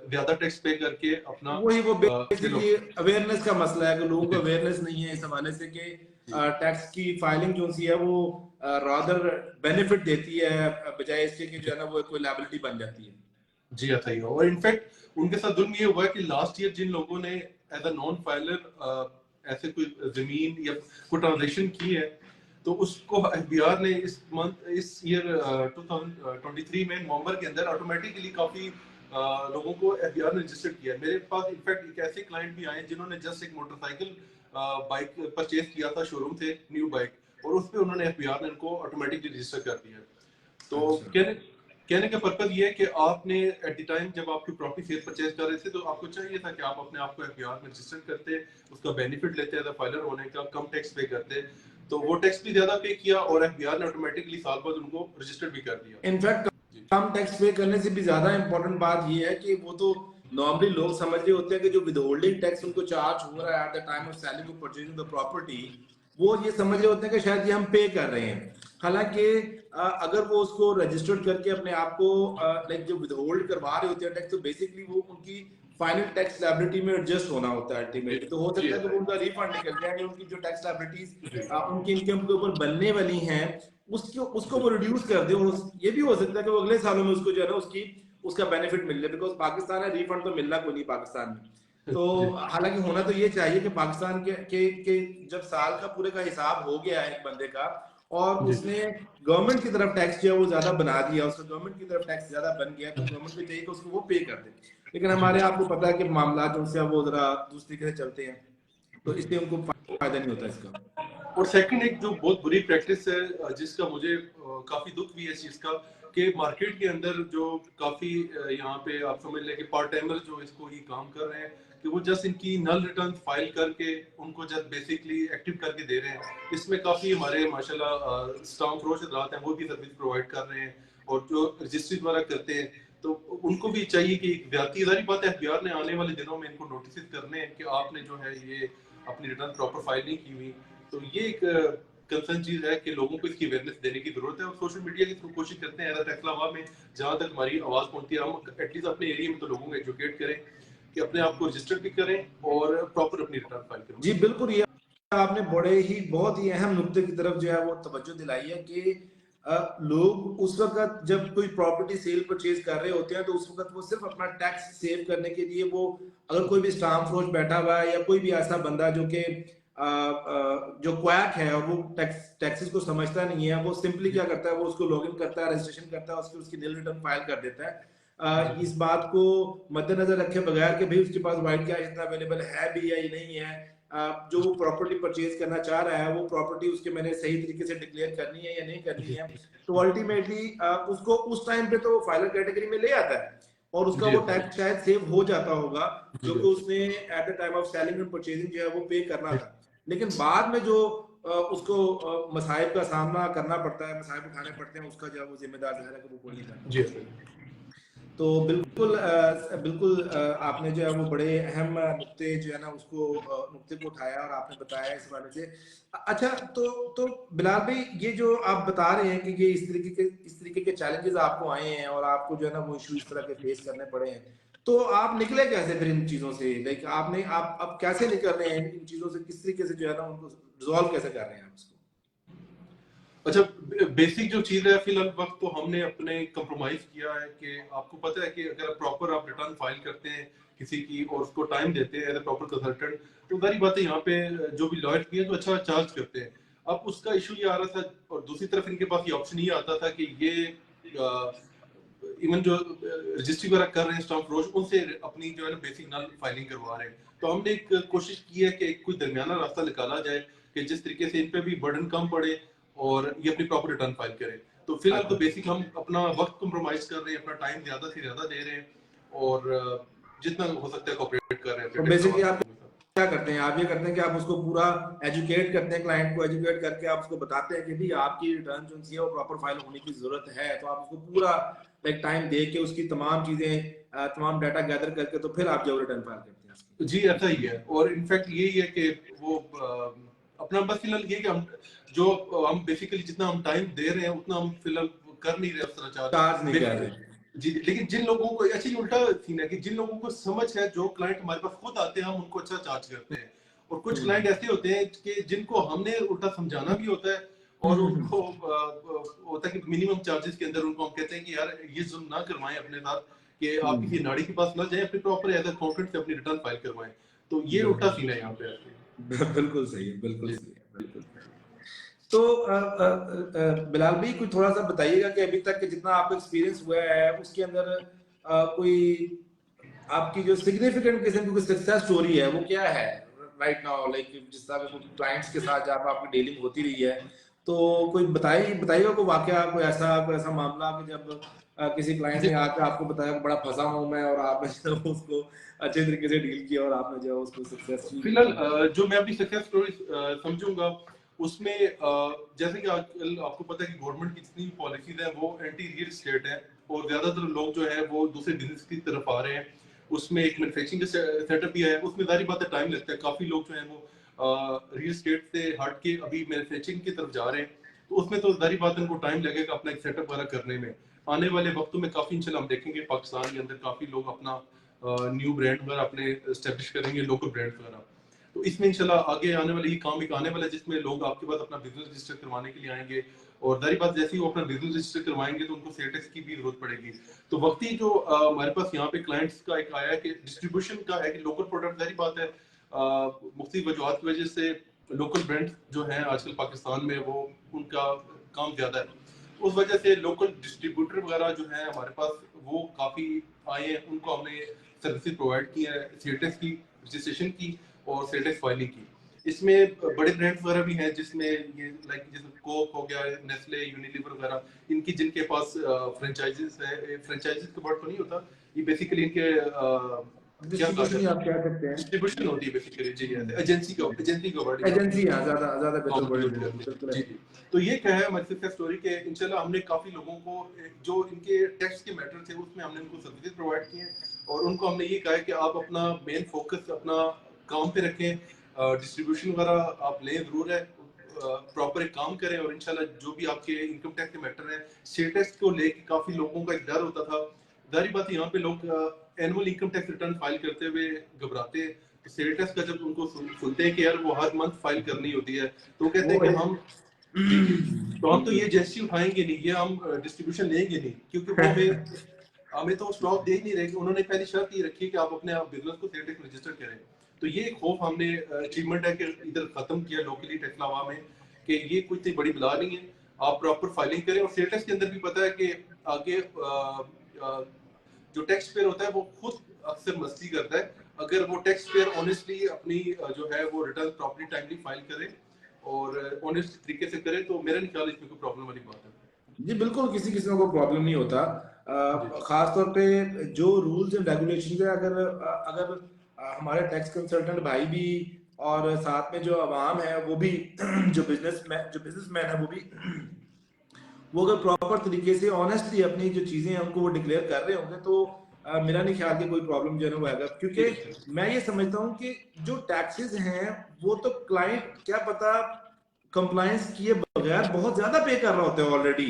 ज्यादा टैक्स पे करके अपना वही वो सेल बेसिकली अवेयरनेस का मसला है कि लोगों को जी अवेयरनेस नहीं है इस हवाले से कि टैक्स की फाइलिंग जो सी है वो रादर बेनिफिट देती है, बजाय इसके कि जो है ना वो कोई लायबिलिटी बन जाती है। जी आता ही हो। और इनफैक्ट उनके साथ जुल्म ये हुआ है कि लास्ट ईयर जिन लोगों ने एज अ नॉन फाइलर ऐसे कोई जमीन या कोई ट्रांजेक्शन की है, तो उसको एफबीआर ने इस ईयर 2023 में नवंबर के अंदर ऑटोमेटिकली काफी लोगों को एफबीआर ने रजिस्टर किया। मेरे पास इनफैक्ट एक ऐसे क्लाइंट भी आए जिन्होंने जस्ट एक मोटरसाइकिल बाइक परचेज किया था शोरूम से, न्यू बाइक, और उस पर उन्होंने एफबीआर ने उनको ऑटोमेटिकली रजिस्टर कर दिया। तो अच्छा। कहने का पर्पज ये है कि आपने एट द टाइम जब आपकी प्रॉपर्टी सेल परचेज कर रहे थे, तो आपको चाहिए था कि आप अपने आप को एफबीआर में रजिस्टर करते, उसका बेनिफिट लेते एज अ फाइलर होने का, कम टैक्स पे करते। तो वो टैक्स भी ज्यादा पे किया और एफबीआर ने ऑटोमेटिकली साल बाद उनको रजिस्टर भी कर दिया। इनफैक्ट जी कम टैक्स पे करने से भी ज्यादा इंपॉर्टेंट बात ये है कि वो तो नॉर्मली लोग समझ रहे होते हैं कि जो विदहोल्डिंग टैक्स उनको चार्ज हो रहा है at the time of selling और परचेजिंग द प्रॉपर्टी, वो ये समझ रहे होते हैं कि शायद ये हम पे कर रहे हैं। हालांकि अगर वो उसको रजिस्टर्ड करके अपने आप को लाइक जो विदहोल्ड करवा रहे होते हैं टैक्स, तो बेसिकली वो उनकी फाइनल टैक्स लायबिलिटी में एडजस्ट होना होता है अल्टीमेटली। तो हो सकता है कि वो उनका रिफंड निकल जाए, या उनकी जो टैक्स लायबिलिटीज उनकी इनकम के ऊपर बनने वाली हैं उसको वो रिड्यूस कर दे, और ये भी हो सकता है कि वो अगले सालों में उसको जो है ना उसका बेनिफिट मिल जाए, बिकॉज पाकिस्तान है, रिफंड तो मिलना कोई नहीं पाकिस्तान में। तो हालांकि होना तो ये चाहिए कि पाकिस्तान के जब साल का पूरे का हिसाब हो गया है एक बंदे का, और उसने गवर्नमेंट की तरफ टैक्स जो है वो ज्यादा बना दिया, उसका गवर्नमेंट की तरफ टैक्स ज्यादा बन गया, तो गवर्नमेंट को चाहिए कि उसको वो पे कर दे। लेकिन हमारे आपको पता है कि मामला जो से वो जरा दूसरी तरीके से चलते हैं, तो इसलिए उनको फायदा नहीं होता इसका। और सेकंड एक जो बहुत बुरी प्रैक्टिस है जिसका मुझे काफी दुख भी है इस चीज का, कि मार्केट के अंदर जो काफी यहाँ पे आप समझ लें कि पार्ट टाइमर जो इसको ही काम कर रहे हैं, कि वो जस्ट इनकी नल रिटर्न फाइल करके उनको जस्ट बेसिकली एक्टिव करके दे रहे हैं। इसमें काफी हमारे माशाल्लाह स्टाफ रोज रात हैं, वो भी सर्विस प्रोवाइड कर रहे हैं, और जो रजिस्ट्री द्वारा करते हैं तो उनको भी चाहिए कि जारी बात है एफबीआर ने आने वाले दिनों में इनको नोटिस करने हैं कि आपने जो है ये अपनी रिटर्न प्रॉपर फाइल नहीं की हुई। तो ये एक कंसर्न चीज है कि लोगों को इसकी अवेयरनेस देने की जरूरत है, और सोशल मीडिया की कोशिश करते हैं टैक्सलावा में जहां तक हमारी आवाज पहुंचती है, हम एटलीस्ट अपने एरिया में तो लोगों को एजुकेट करें कि अपने आप को रजिस्टर भी करें और प्रॉपर अपनी रिटर्न फाइल करें। जी बिल्कुल, ये आपने बड़े ही बहुत ही अहम नुक्ते की तरफ जो है वो तवज्जो दिलाई है कि लोग उस वक्त जब कोई प्रॉपर्टी सेल परचेज कर रहे होते हैं, तो उस वक्त वो सिर्फ अपना टैक्स सेव करने के लिए, वो अगर कोई भी स्टाम्प फरोश बैठा हुआ है या कोई भी ऐसा बंदा जो कि जो क्वैक है और वो टैक्सेस को समझता नहीं है, वो सिंपली क्या करता है, वो उसको लॉगिन करता है, रजिस्ट्रेशन करता है, उसकी नील रिटर्न फाइल कर देता है। इस बात को मद्देनजर रखे बगैर कि भाई उसके पास वाइट कैश इतना अवेलेबल है भी या नहीं है, जो वो प्रॉपर्टी परचेज करना चाह रहा है, वो प्रॉपर्टी उसके मैंने सही तरीके से डिक्लेयर करनी है या नहीं करनी है, तो अल्टीमेटली उसको उस टाइम पे तो फाइनल कैटेगरी में ले आता है, और उसका वो टैक्स शायद सेव हो जाता होगा जो कि उसने at the time of selling and purchasing जो है वो पे करना था। लेकिन बाद में जो उसको मसाइब का सामना करना पड़ता है, मसाइब उठाने पड़ते हैं, उसका जो है वो जिम्मेदार है कि वो कोई नहीं करता। तो बिल्कुल आपने जो है वो बड़े अहम नुक्ते जो है ना उसको नुक्ते को उठाया और आपने बताया इस बारे से। अच्छा, तो बिलाल भाई, ये जो आप बता रहे हैं कि ये इस तरीके के चैलेंजेस आपको आए हैं और आपको जो है ना वो इशू इस तरह के फेस करने पड़े हैं, तो आप निकले कैसे फिर इन चीजों से? लाइक आप अब कैसे निकल रहे हैं इन चीजों से, किस तरीके से जो है ना उनको रिजॉल्व कैसे कर रहे हैं उसको? अच्छा, बेसिक जो चीज है फिलहाल वक्त तो हमने अपने कंप्रोमाइज किया है कि आपको पता है कि अगर प्रॉपर आप रिटर्न फाइल करते हैं किसी की और उसको टाइम देते हैं एज ए प्रॉपर कंसल्टेंट, तो सारी बातें यहाँ पे जो भी लॉयर भी है तो अच्छा चार्ज करते हैं। अब उसका इशू ये आ रहा था, और दूसरी तरफ इनके पास ये ऑप्शन ये आता था कि ये इवन जो रजिस्ट्री वगैरह कर रहे हैं स्टाफ रोज, उनसे अपनी जो है ना बेसिक नल फाइलिंग करवा रहे हैं। तो हमने एक कोशिश की है कि कोई दरमियाना रास्ता निकाला जाए कि जिस तरीके से इन पे भी बर्डन कम पड़े और ये अपनी प्रॉपर रिटर्न फाइल करें। तो फिलहाल तो बेसिक हम अपना वक्त कंप्रोमाइज कर रहे हैं, अपना टाइम ज्यादा से ज्यादा दे रहे हैं और जितना हो सकता है कोऑपरेट कर रहे हैं। तो बेसिकली आप क्या करते हैं? आप ये करते हैं कि आप उसको पूरा एजुकेट करते हैं, क्लाइंट को एजुकेट करके आप उसको बताते हैं कि भी आपकी रिटर्न जो है वो प्रॉपर फाइल होने की जरूरत है, तो आप उसको पूरा लाइक टाइम दे के उसकी तमाम चीजें तमाम डाटा गैदर करके तो फिर आप जब रिटर्न फाइल करते हैं। जी ऐसा ही है, और इनफैक्ट यही है कि वो अपना बस फिलहाल ये कि हम बेसिकली जितना हम टाइम दे रहे हैं उतना हम फिलहाल कर नहीं रहे, उस तरह चार्ज नहीं कर रहे जी। लेकिन जिन लोगों को अच्छा ये उल्टा सीन है कि जिन लोगों को समझ है, जो क्लाइंट हमारे पास खुद आते हैं हम उनको अच्छा चार्ज करते हैं, और कुछ क्लाइंट ऐसे होते हैं कि जिनको हमने उल्टा समझाना भी होता है और उनको होता है कि मिनिमम चार्जेस के अंदर उनको हम कहते हैं कि यार ये जुल्म ना करवाएं अपने साथ, कि आप किसी नाड़ी के पास ना जाएं, अपने प्रॉपर एज अ अकाउंटेंट से अपनी रिटर्न फाइल करवाएं। तो ये उल्टा सीन है यहाँ पे। बिल्कुल सही है, बिल्कुल सही है, बिल्कुल। तो बिलाल भाई कुछ थोड़ा सा बताइएगा कि अभी तक के जितना आपको एक्सपीरियंस हुआ है उसके अंदर कोई आपकी जो सिग्निफिकेंट किस्म की सक्सेस स्टोरी है वो क्या है राइट नाउ? लाइक जिस तरह के क्लाइंट्स के साथ जब आपकी डीलिंग होती रही है, तो कोई बताइएगा कोई वाकया, कोई ऐसा मामला कि जब किसी क्लाइंट ने आकर आपको बताया बड़ा फंसा हूं मैं, और आपने उसको अच्छे तरीके से डील किया और आपने जो उसको सक्सेसफुल। फिलहाल जो मैं अपनी सक्सेस स्टोरी समझूंगा उसमें जैसे कि आजकल आपको पता है कि गवर्नमेंट की जितनी पॉलिसीज है वो एंटी रियल एस्टेट है, और ज्यादातर लोग जो है वो दूसरे बिजनेस की तरफ आ रहे हैं। उसमें एक मैन्युफैक्चरिंग का सेटअप भी है, उसमें सारी बात है टाइम लगता है। काफी लोग जो है वो रियल एस्टेट से हट के अभी मैन्युफैक्चरिंग की तरफ जा रहे हैं। तो उसमें तो जारी बात उनको टाइम लगेगा अपना एक सेटअप वगैरह करने में। आने वाले वक्तों में काफी इंशाल्लाह हम देखेंगे पाकिस्तान के अंदर काफी लोग अपना न्यू ब्रांड वगैरह अपने एस्टेब्लिश करेंगे, लोकल ब्रांड वगैरह। तो इसमें इंशाल्लाह आगे आने वाले ये काम एक आने वाला है जिसमें लोग आपके पास अपना बिजनेस रजिस्टर करवाने के लिए आएंगे, और जारी बात जैसे ही वो अपना बिजनेस रजिस्टर करवाएंगे तो उनको सेल टैक्स की भी जरूरत पड़ेगी। तो वक्ती जो हमारे पास यहाँ पे क्लाइंट्स का एक आया कि डिस्ट्रीब्यूशन का है कि लोकल प्रोडक्ट, जारी बात है मुख्तलिफ वजूहत की वजह से लोकल ब्रांड जो है आजकल पाकिस्तान में वो उनका काम ज्यादा है, उस वजह से लोकल डिस्ट्रीब्यूटर वगैरह जो है हमारे पास वो काफी आए हैं, उनको हमने सर्विसेज प्रोवाइड की है सेल टैक्स की रजिस्ट्रेशन की और सेल टैक्स फाइलिंग की। इसमें बड़े ब्रांड्स वगैरह भी हैं जिसमें ये लाइक जैसे कोक हो गया, नेस्ले, यूनिलीवर वगैरह, इनकी जिनके पास फ्रेंचाइजीज है, फ्रेंचाइजीज का वर्ड तो नहीं होता, ये बेसिकली इनके क्या डिस्ट्रीब्यूशन आप क्या करते हैं, डिस्ट्रीब्यूशन होती है बेसिकली जी, एजेंसी का वर्ड एजेंसी, हाँ ज्यादा ज्यादा बेहतर वर्ड है, बिल्कुल जी जी। तो ये क्या है हमारी सक्सेस स्टोरी के इंशाल्लाह हमने काफी लोगों को जो इनके टैक्स के मैटर थे उसमें हमने उनको सर्विसेज प्रोवाइड की हैं, और उनको हमने ये कहा है कि आप अपना मेन फोकस अपना काम पे रखें, डिस्ट्रीब्यूशन वगैरह आप लें जरूर है, प्रॉपर एक काम करें, और इंशाल्लाह जो भी आपके इनकम टैक्स के मैटर है स्टेटस को लेके काफी लोगों का एक डर होता था। जारी बात यहाँ पे लोग annual income tax return file करते हुए घबराते हैं, तो सेल टैक्स का जब उनको सुनते हैं कि यार वो हर मंथ फाइल करनी होती है तो कहते हैं कि हम जी जी, तो हम तो ये जीएसटी उठाएंगे नहीं, ये हम डिस्ट्रीब्यूशन लेंगे नहीं, क्योंकि वो हमें तो स्टॉक दे ही नहीं रहे। उन्होंने पहली शर्त ये रखी कि आप अपने आप बिजनेस को सेल टैक्स रजिस्टर करें। तो ये एक खौफ हमने अचीवमेंट है कि इधर खत्म किया लोकली टैक्स लावा में कि ये कोई इतनी बड़ी बला नहीं है, आप प्रॉपर फाइलिंग करें। और सेल टैक्स के अंदर भी पता है कि आगे जो टैक्स पेयर होता है वो खुद अक्सर मस्ती करता है, अगर वो टैक्स पेयर ऑनेस्टली अपनी जो है वो रिटर्न प्रॉपर्ली टाइमली फाइल करे और ऑनेस्ट तरीके से करे तो मेरा नहीं ख्याल इसमें कोई प्रॉब्लम वाली बात है। जी बिल्कुल, किसी किसी को प्रॉब्लम नहीं होता, खास तौर पे जो रूल्स एंड रेगुलेशन है, अगर अगर हमारे टैक्स कंसल्टेंट भाई भी और साथ में जो आवाम है वो भी जो बिजनेसमैन है वो भी वो अगर प्रॉपर तरीके से ऑनेस्टली अपनी जो चीजें हैं उनको वो डिक्लेयर कर रहे होंगे तो मेरा नहीं ख्याल कि कोई प्रॉब्लम जो है वो आएगा, क्योंकि मैं ये समझता हूँ कि जो टैक्सेस हैं वो तो क्लाइंट क्या पता कंप्लायंस किए बगैर बहुत ज्यादा पे कर रहा होता है ऑलरेडी,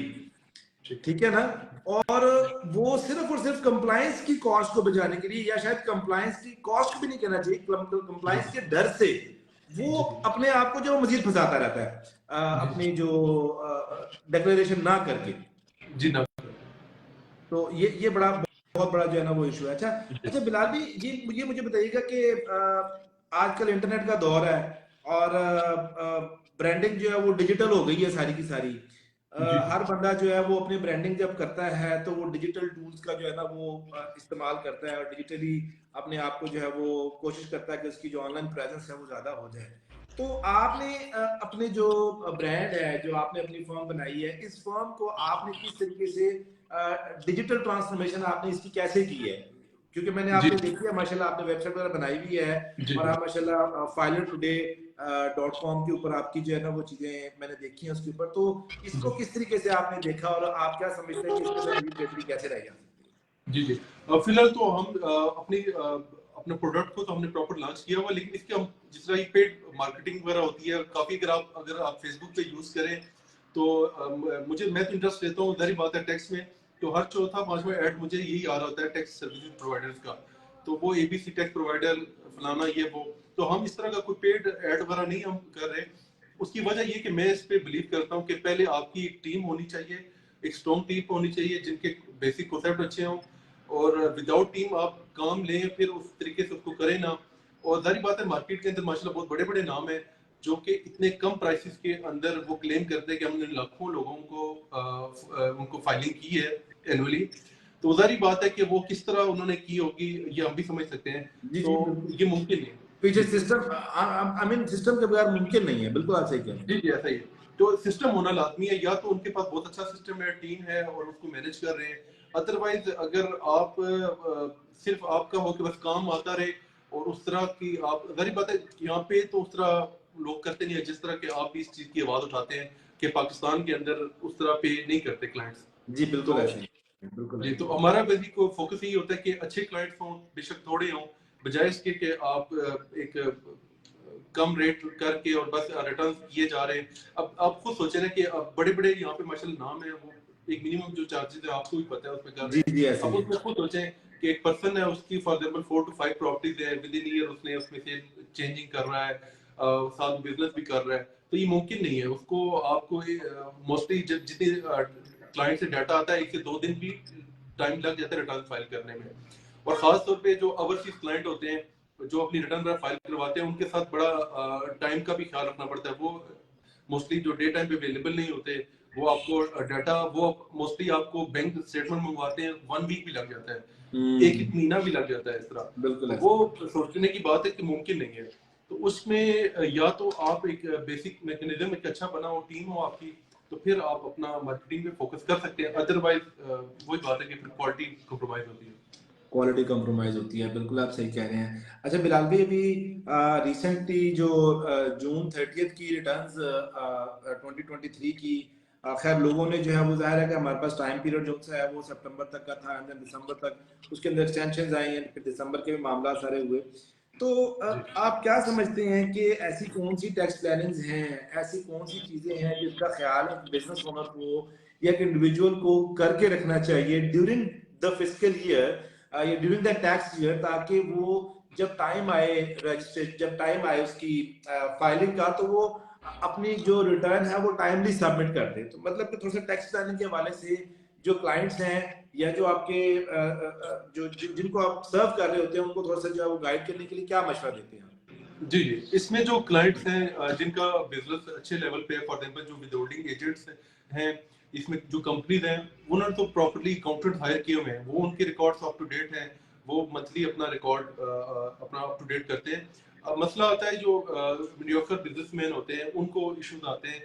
ठीक है ना, और वो सिर्फ और सिर्फ कंप्लायंस की कॉस्ट को बचाने के लिए, या शायद कंप्लायंस की कॉस्ट भी नहीं कहना चाहिए, कंप्लायंस के डर से वो अपने आप को जो मजीद फंसाता रहता है अपनी जो डिक्लेरेशन ना करके जी ना। तो ये बड़ा बहुत बड़ा जो है ना वो इशू है। अच्छा बिलाल भी, ये मुझे बताइएगा कि आजकल इंटरनेट का दौर है और ब्रांडिंग जो है वो डिजिटल हो गई है सारी की सारी, हर बंदा जो है वो अपनी ब्रांडिंग जब करता है तो वो डिजिटल टूल्स का जो है ना वो इस्तेमाल करता है और डिजिटली अपने आप को जो है वो कोशिश करता है कि उसकी जो ऑनलाइन प्रेजेंस है वो ज्यादा हो जाए। तो आपने अपने जो ब्रांड है, जो आपने अपनी फर्म बनाई है, इस फर्म को आपने किस तरीके से डिजिटल ट्रांसफॉर्मेशन आपने इसकी कैसे की है? क्योंकि मैंने आपको देखी है माशाल्लाह, आपने वेबसाइट वगैरह बनाई भी है और आप माशाल्लाह filertoday.com के ऊपर आपकी जो है ना वो चीजें मैंने देखी हैं उसके ऊपर, तो इसको किस तरीके से आपने देखा और आप क्या समझते हैं कि इसके अंदर मजीद बेहतरी कैसे रह जा सकती है? जी जी, फिलहाल तो हम अपने प्रोडक्ट को तो हमने प्रॉपर लॉन्च किया हुआ, लेकिन इसके हम जिस तरह पेड मार्केटिंग वगैरह होती है काफी, अगर आप फेसबुक पे यूज करें तो मैं तो इंटरेस्ट लेता हूँ, जारी बात है टैक्स में, तो हर चौथा पांचवा ऐड मुझे यही आ रहा होता है टैक्स सर्विसेज प्रोवाइडर्स का, तो वो एबीसी टैक्स प्रोवाइडर फलाना ये वो, तो हम इस तरह का कोई पेड ऐड वगैरह नहीं हम कर रहे। उसकी वजह ये कि मैं इस पे बिलीव करता हूँ कि पहले आपकी एक टीम होनी चाहिए, एक स्ट्रॉन्ग टीम होनी चाहिए जिनके बेसिक कॉन्सेप्ट अच्छे हों, और विदाउट टीम आप काम लें फिर उस तरीके से उसको करें ना। और जारी बात है मार्केट के अंदर माशाल्लाह बहुत बड़े बड़े नाम हैं जो कि इतने कम प्राइसेस के अंदर वो क्लेम करते हैं कि हमने लाखों लोगों को उनको फाइलिंग की है एनुअली, तो जारी बात है कि वो किस तरह उन्होंने की होगी ये हम भी समझ सकते हैं, तो ये मुमकिन नहीं है पीछे सिस्टम, आई मीन सिस्टम के बगैर मुमकिन नहीं है, बिल्कुल आप सही कह रहे हैं। जी जी ऐसा ही है, तो सिस्टम होना लाजमी है, या तो उनके पास बहुत अच्छा सिस्टम है, टीम है और उसको मैनेज कर रहे हैं, अदरवाइज अगर आप सिर्फ आपका हो कि बस काम आता रहे और उस तरह की आप, जारी बात है यहाँ पे तो उस तरह लोग करते नहीं है जिस तरह के आप भी इस चीज की आवाज उठाते हैं कि पाकिस्तान के अंदर उस तरह पे नहीं करते क्लाइंट्स। जी बिल्कुल ऐसे ही, बिल्कुल जी, तो हमारा बेसिक फोकस यही होता है कि अच्छे क्लाइंट्स हों, बेशक थोड़े हों, बजाय इसके कि आप एक कम रेट करके और बस रिटर्न किए जा रहे हैं। अब आप खुद सोचे ना कि अब बड़े बड़े यहाँ पे माशाल्लाह नाम है, वो एक मिनिमम जो चार्जेस है आपको भी पता है उसमें कर रहे जी हैं। जी ऐसे अब ही उसमें खुद सोचें कि एक पर्सन है, उसकी फॉर एग्जांपल 4 to 5 प्रॉपर्टीज है, विद इन ईयर उसने उसमें से चेंजिंग कर रहा है, साथ बिजनेस भी कर रहा है, तो ये मुमकिन नहीं है उसको। आपको मोस्टली जब जितने क्लाइंट से डाटा आता है 1 से 2 दिन भी टाइम लग जाता है रिटर्न फाइल करने में। और खास तौर पे जो ओवरसीज क्लाइंट होते हैं जो अपनी रिटर्न फाइल करवाते हैं, उनके साथ बड़ा टाइम का भी ख्याल रखना पड़ता है। वो मोस्टली जो डे टाइम पे अवेलेबल नहीं होते, वो आपको डाटा, वो मोस्टली आपको बैंक स्टेटमेंट मंगवाते हैं, 1 वीक भी लग जाता है, एक महीना भी लग जाता है इस तरह। बिल्कुल तो ऐसे वो सोचने की बात है कि मुमकिन नहीं है। तो उसमें या तो आप एक बेसिक मैकेनिज्म एक अच्छा बनाओ, टीम हो आपकी, तो फिर आप अपना मार्केटिंग पे फोकस कर सकते हैं। अदरवाइज वही बात है कि फिर क्वालिटी कॉम्प्रोमाइज होती है। क्वालिटी कंप्रोमाइज होती है, बिल्कुल आप सही कह रहे हैं। अच्छा बिलाल भाई, अभी रिसेंटली जो जून 30 की रिटर्न्स 2023 की, खैर लोगों ने जो है वो, जाहिर है कि हमारे पास टाइम पीरियड जो सा है वो सितंबर तक का था, दिसंबर तक उसके अंदर एक्सटेंशन आई हैं, फिर दिसंबर के भी मामला सारे हुए। तो आप क्या समझते हैं कि ऐसी कौन सी टैक्स प्लानिंग्स हैं, ऐसी कौन सी चीजें हैं जिसका ख्याल एक बिजनेस ओनर को या एक इंडिविजुअल को करके रखना चाहिए ड्यूरिंग द फिस्कल ईयर या ड्यूरिंग द टैक्स ईयर, ताकि वो जब टाइम आए रजिस्ट्रेशन, जब टाइम आए उसकी फाइलिंग का, तो वो अपनी जो रिटर्न है वो टाइमली सबमिट कर दे। तो मतलब कि थोड़ा सा टैक्स प्लानिंग के हवाले से जो क्लाइंट्स हैं या जो आपके जो जिनको आप सर्व कर रहे होते हैं, उनको थोड़ा सा जो है वो गाइड करने के लिए क्या मशवरा देते हैं? जी जी, इसमें जो क्लाइंट्स हैं जिनका बिजनेस अच्छे लेवल पे है, फॉर एग्जांपल जो विदहोल्डिंग एजेंट्स हैं, इसमें जो कंपनीज हैं, उन्होंने तो प्रॉपर्ली अकाउंटेंट हायर किए हुए हैं, वो उनके रिकॉर्ड्स अप टू डेट हैं, वो मंथली अपना रिकॉर्ड अपना अप टू डेट करते हैं। मसला आता है जो मीडियोकर बिजनेसमैन होते हैं, उनको इश्यूज आते हैं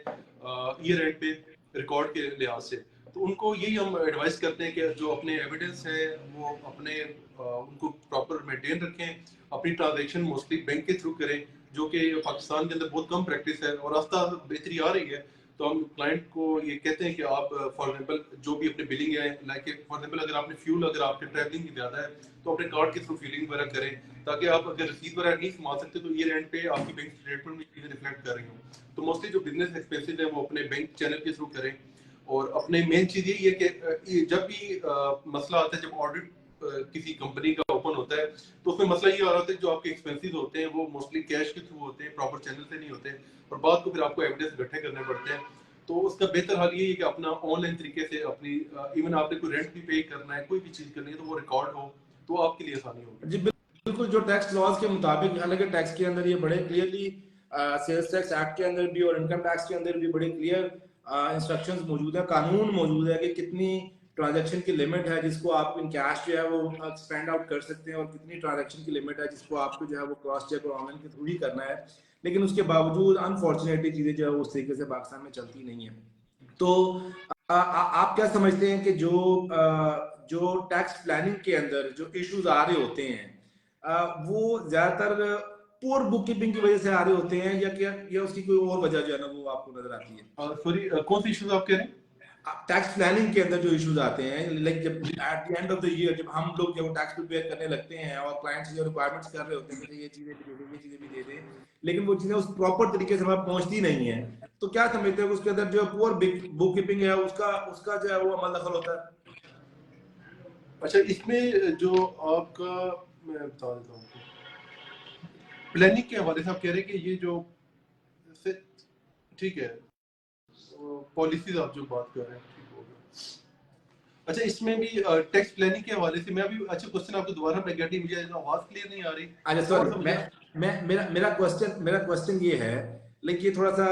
ईयर एंड पे रिकॉर्ड के लिहाज से। तो उनको यही हम एडवाइस करते हैं कि जो अपने एविडेंस है वो अपने उनको प्रॉपर मेंटेन रखें, अपनी ट्रांजैक्शन मोस्टली बैंक के थ्रू करें, जो कि पाकिस्तान के अंदर बहुत कम प्रैक्टिस है और रास्ता बेहतरी आ रही है। तो हम क्लाइंट को ये कहते हैं कि आप फॉर एग्जांपल जो भी अपने बिलिंग है, लाइक फॉर एग्जांपल अगर आपने फ्यूल, अगर आपके ट्रैवलिंग की ज़्यादा है, तो अपने कार्ड के थ्रू फीलिंग वगैरह करें, ताकि आप अगर रसीद वगैरह नहीं संभाल सकते तो ईयर एंड पे आपकी बैंक स्टेटमेंट में चीज़ें रिफ्लेक्ट कर रही हूँ। तो मोस्टली जो बिजनेस एक्सपेंसेस है वो अपने बैंक चैनल के थ्रू करें। और अपने मेन चीज़ यही है कि जब भी मसला आता है, जब ऑडिट किसी कंपनी का ओपन होता है, तो उसमें मसला ये आ रहा है कि जो आपके एक्सपेंसेस होते हैं वो मोस्टली कैश के थ्रू होते हैं, प्रॉपर चैनल से नहीं होते, और बाद को फिर आपको एविडेंस इकट्ठे करने पड़ते हैं। तो उसका बेहतर हाल ये है कि अपना ऑनलाइन तरीके से अपनी इवन आपने कोई रेंट भी पे करना है, कोई भी चीज़ करनी है, तो वो रिकॉर्ड हो, तो आपके लिए आसानी होगी। जी बिल्कुल, जो टैक्स लॉज के मुताबिक, हालांकि टैक्स के अंदर ये बड़े क्लियरली, सेल्स टैक्स एक्ट के अंदर भी और इनकम टैक्स के अंदर भी बड़े क्लियर इंस्ट्रक्शंस मौजूद है, कानून मौजूद है कि कितनी ट्रांजैक्शन की लिमिट है जिसको आप इन कैश जो है वो स्पेंड आउट कर सकते हैं, और कितनी ट्रांजैक्शन की लिमिट है जिसको आपको जो है वो क्रॉस चेक और ऑनलाइन के थ्रू ही करना है। लेकिन उसके बावजूद अनफॉर्चुनेटली चीजें जो है उस तरीके से पाकिस्तान में चलती नहीं है। तो आप क्या समझते हैं कि जो टैक्स प्लानिंग के अंदर जो इश्यूज आ रहे होते हैं, वो ज्यादातर पुअर बुक कीपिंग की वजह से आ रहे होते हैं, या क्या, या उसकी कोई और वजह जो है ना वो आपको नजर आती है? सॉरी, कौन सी इश्यूज आप कह रहे हैं? टैक्स प्लानिंग के अंदर जो इश्यूज आते हैं, लाइक जब at the end of the year जब हम लोग जब टैक्स प्रिपेयर करने लगते हैं और क्लाइंट्स जो रिक्वायरमेंट्स कर रहे होते हैं कि ये चीजें भी दे दें, ये चीजें भी दे दें, लेकिन वो चीजें उस प्रॉपर तरीके से हमारे पहुंचती नहीं है, तो क्या समझते हैं कि उसके अंदर जो पुअर बुक कीपिंग है उसका उसका जो है वो अमल दखल होता है? अच्छा, इसमें जो आपका, मैं बता देता हूँ, प्लानिंग के हवाले से आप कह रहे हैं कि ये जो, ठीक है, पॉलिसीज आप जो बात कर रहे हैं, ठीक हो गया। अच्छा, इसमें भी टैक्स प्लानिंग के हवाले से मैं भी, अच्छा क्वेश्चन आपको दोबारा मैं कहती, मुझे आवाज क्लियर नहीं आ रही। अच्छा सॉरी, मैं मेरा क्वेश्चन ये है, लेकिन ये थोड़ा सा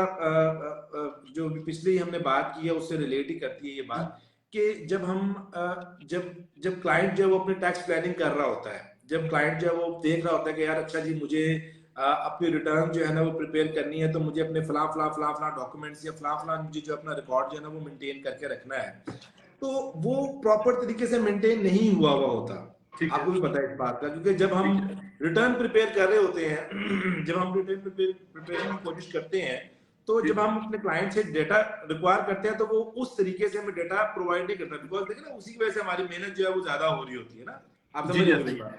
जो पिछले ही हमने बात की है उससे रिलेट ही करती है ये बात, कि जब हम जब जब क्लाइंट जो है वो अपनी टैक्स प्लानिंग कर रहा होता है, जब क्लाइंट जो है वो देख रहा होता है कि यार अच्छा जी मुझे अपनी रिटर्न जो है ना वो प्रिपेयर करनी है, तो मुझे अपने फला फला फला फला डॉक्यूमेंट्स या फला फला मुझे जो अपना रिकॉर्ड जो है ना वो मेंटेन करके रखना है, तो वो प्रॉपर तरीके से मेंटेन नहीं हुआ हुआ होता। आपको भी पता है इस बात का, क्योंकि जब हम रिटर्न प्रिपेयर कर रहे होते हैं जब हम रिटर्न प्रिपेयरिंग की कोशिश करते हैं, तो जब हम अपने क्लाइंट से डेटा रिक्वायर करते हैं तो वो उस तरीके से हमें डेटा प्रोवाइड नहीं करता, बिकॉज देखिए ना उसी की वजह से हमारी मेहनत जो है वो ज्यादा हो रही होती है ना। आप समझ रहे हो?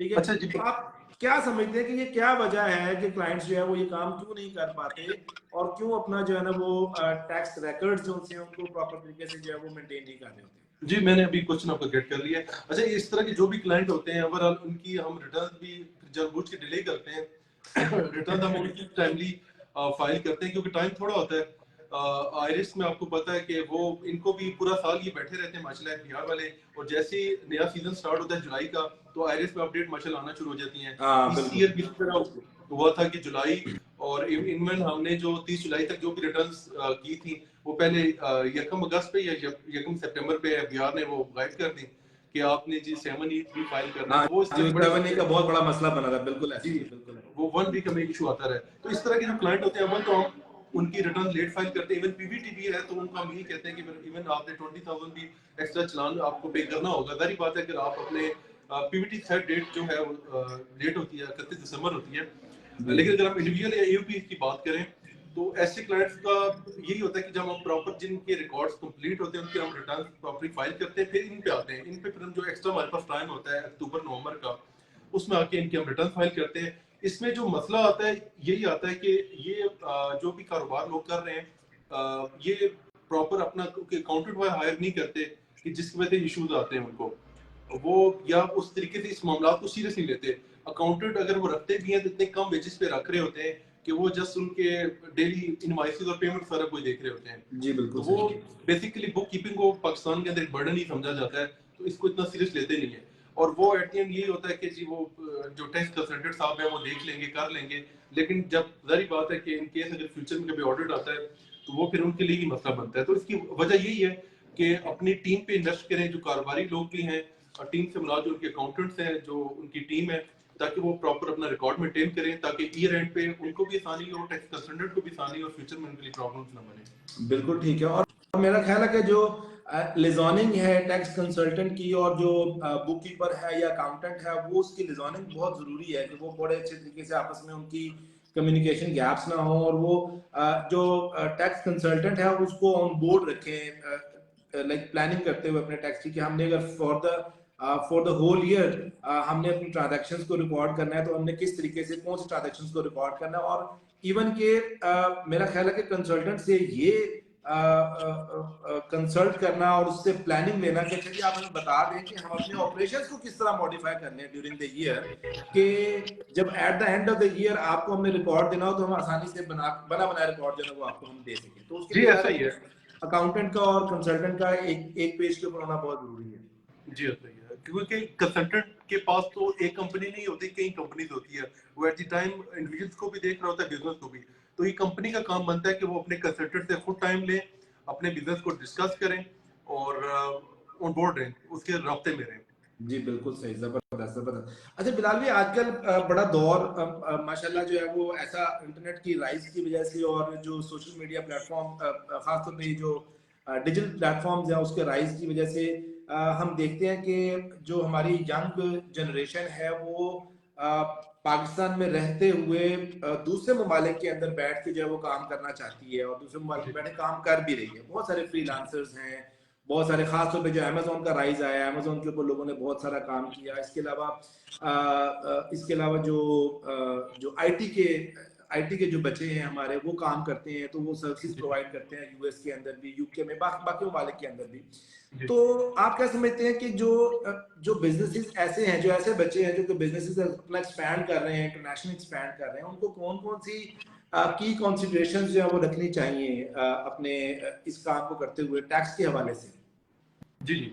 ठीक है। अच्छा जी। तो आप क्या समझते हैं कि ये क्या वजह है कि क्लाइंट्स जो है वो ये काम क्यों नहीं कर पाते और क्यों अपना जो है ना वो टैक्स रिकॉर्ड्स जो होते हैं उनको प्रॉपर तरीके से जो है वो मेंटेन नहीं कर रहे होते? जी, मैंने अभी क्वेश्चन आपका गेट कर लिया। अच्छा, इस तरह के जो भी क्लाइंट होते हैं, ओवरऑल उनकी हम रिटर्न भी जानबूझ के डिले करते हैं। रिटर्न हम उनकी टाइमली फाइल करते हैं, क्योंकि टाइम थोड़ा होता है। आयरिस में आपको पता है कि वो इनको भी पूरा साल ये बैठे रहते हैं माशाल्लाह बिहार वाले, और जैसे ही नया सीजन स्टार्ट होता है जुलाई का, तो आयरिस में अपडेट माशाल्लाह आना शुरू हो जाती हैं। हाँ इस बिल्कुल। ईयर भी इस तरह हुआ था कि जुलाई और इनमें हमने जो 30 जुलाई तक जो भी रिटर्न्स की थी, वो पहले 1 अगस्त पे या 1 सितंबर पे बिहार ने वो गाइड कर दी कि आपने जी 7E भी फाइल करना है। हाँ तो वो इस तरह जी, के बड़े 7E मसले, का बहुत बड़ा मसला बना था, बिल्कुल जी, ऐसे ही बिल्कुल है। वो 1 वीक में इशू आता रहे। तो इस तरह के जो क्लाइंट होते हैं, अमन तो हम उनकी रिटर्न लेट फाइल करते हैं। इवन पीवीटी भी है तो उनको हम यही कहते हैं कि इवन आपने 20,000 भी एक्स्ट्रा चालान आपको पे करना होगा। जाहिर बात है, अगर आप अपने पीवीटी थर्ड डेट जो है लेट होती है, 31 दिसंबर होती है। जी लेकिन अगर हम इंडिविजुअल या एयूपी की बात करें, तो ऐसे क्लाइंट्स का यही होता है कि जब हम प्रॉपर जिनके रिकॉर्ड्स कंप्लीट होते हैं उनके हम रिटर्न प्रॉपर्ली फाइल करते हैं, फिर इन पे आते हैं। इन पे फिर हम जो एक्स्ट्रा हमारे पास टाइम होता है अक्टूबर नवंबर का, उसमें आके इनके हम रिटर्न फाइल करते हैं। इसमें जो मसला आता है यही आता है कि ये जो भी कारोबार लोग कर रहे हैं, ये प्रॉपर अपना अकाउंटेंट हायर नहीं करते, कि जिसकी वजह से इश्यूज आते हैं उनको। वो या उस तरीके से इस मामला को सीरियस नहीं लेते। अकाउंटेंट अगर वो रखते भी हैं तो इतने कम वेजेस पे रख रहे होते हैं कि वो जस्ट उनके डेली इनवॉइसेस और पेमेंट सारा कोई देख रहे होते हैं। जी तो बिल्कुल वो सही। बेसिकली बुक कीपिंग को पाकिस्तान के अंदर एक बर्डन ही समझा जाता है, तो इसको इतना सीरियस लेते नहीं है। और वो एट द एंड यही होता है कि जी वो जो टैक्स कंसल्टेंट साहब हैं वो देख लेंगे, कर लेंगे। लेकिन जब जारी बात है कि इन केस अगर फ्यूचर में कभी ऑडिट आता है, तो वो फिर उनके लिए ही मसला बनता है। तो इसकी वजह यही है कि अपनी टीम पे इन्वेस्ट करें, जो कारोबारी लोग भी हैं, और टीम से मुराद जो उनके अकाउंटेंट्स हैं, जो उनकी टीम है, ताकि वो प्रॉपर अपना रिकॉर्ड मेंटेन करें, ताकि ईयर एंड पे उनको भी आसानी हो, टैक्स कंसल्टेंट को भी आसानी हो, और फ्यूचर में उनके लिए प्रॉब्लम्स ना बने। बिल्कुल ठीक है। और मेरा ख्याल है कि जो लिजॉनिंग है टैक्स कंसल्टेंट की और जो बुक कीपर है या अकाउंटेंट है, वो उसकी लिजॉनिंग बहुत ज़रूरी है कि वो बड़े अच्छे तरीके से आपस में उनकी कम्युनिकेशन गैप्स ना हो, और वो जो टैक्स कंसल्टेंट है उसको ऑन बोर्ड रखें, लाइक प्लानिंग करते हुए अपने टैक्स की, कि हमने अगर फॉर द होल ईयर हमने अपनी ट्रांजैक्शंस को रिकॉर्ड करना है, तो हमने किस तरीके से कौन सी ट्रांजैक्शंस को रिकॉर्ड करना है। और इवन के मेरा ख्याल है कि कंसल्टेंट से ये कंसल्ट करना और उससे प्लानिंग लेना कि अच्छा जी आप हमें बता दें कि हम अपने ऑपरेशंस को किस तरह मॉडिफाई करने हैं ड्यूरिंग द ईयर, कि जब at the end of the year आपको हमने रिकॉर्ड देना हो तो हम आसानी से बना बनाया रिकॉर्ड जो है वो आपको हम दे सकें। तो उसके जी, लिए ऐसा यार ही है। अकाउंटेंट का और कंसल्टेंट का एक एक पेज के ऊपर होना बहुत जरूरी है। जी, ऐसा ही है, क्योंकि कंसल्टेंट के पास तो एक कंपनी नहीं होती, कई कंपनीज होती है। वो एट द टाइम इंडिविजुअल्स को भी देख रहा होता है, बिजनेस को भी। तो ये कंपनी का काम बनता है कि वो अपने कंसल्टेंट से फुल टाइम लें, अपने बिजनेस को डिस्कस करें, और ऑन बोर्ड रहें, उसके रास्ते में रहें। जी बिल्कुल सही, जबरदस्त जबरदस्त। अच्छा बिलाल भाई, आजकल बड़ा दौर माशाल्लाह जो है वो ऐसा इंटरनेट की राइज की वजह से और जो सोशल मीडिया प्लेटफॉर्म खासतौर पे जो डिजिटल प्लेटफॉर्म्स हैं उसके राइज की वजह से हम देखते हैं कि जो हमारी यंग जनरेशन है वो पाकिस्तान में रहते हुए दूसरे ममालिक के अंदर बैठ के जो है वो काम करना चाहती है, और दूसरे ममालिक में बैठे काम कर भी रही है। बहुत सारे फ्रीलांसर्स हैं, बहुत सारे, खासतौर पे जो अमेजोन का राइज आया है, अमेजोन के ऊपर लोगों ने बहुत सारा काम किया। इसके अलावा जो आईटी के जो बच्चे हैं हमारे, वो काम करते हैं, तो वो सर्विसेज प्रोवाइड करते हैं यूएस के अंदर भी, यूके में, बाकी ममालिक के अंदर भी। तो आप क्या समझते हैं कि जो बिजनेसेस ऐसे हैं, जो ऐसे बच्चे हैं जो बिजनेसेस अपना एक्सपैंड कर रहे हैं, इंटरनेशनल एक्सपैंड कर रहे हैं, उनको कौन कौन सी की कंसिडरेशंस जो है वो रखनी चाहिए अपने इस काम को करते हुए टैक्स के हवाले से? जी, जी।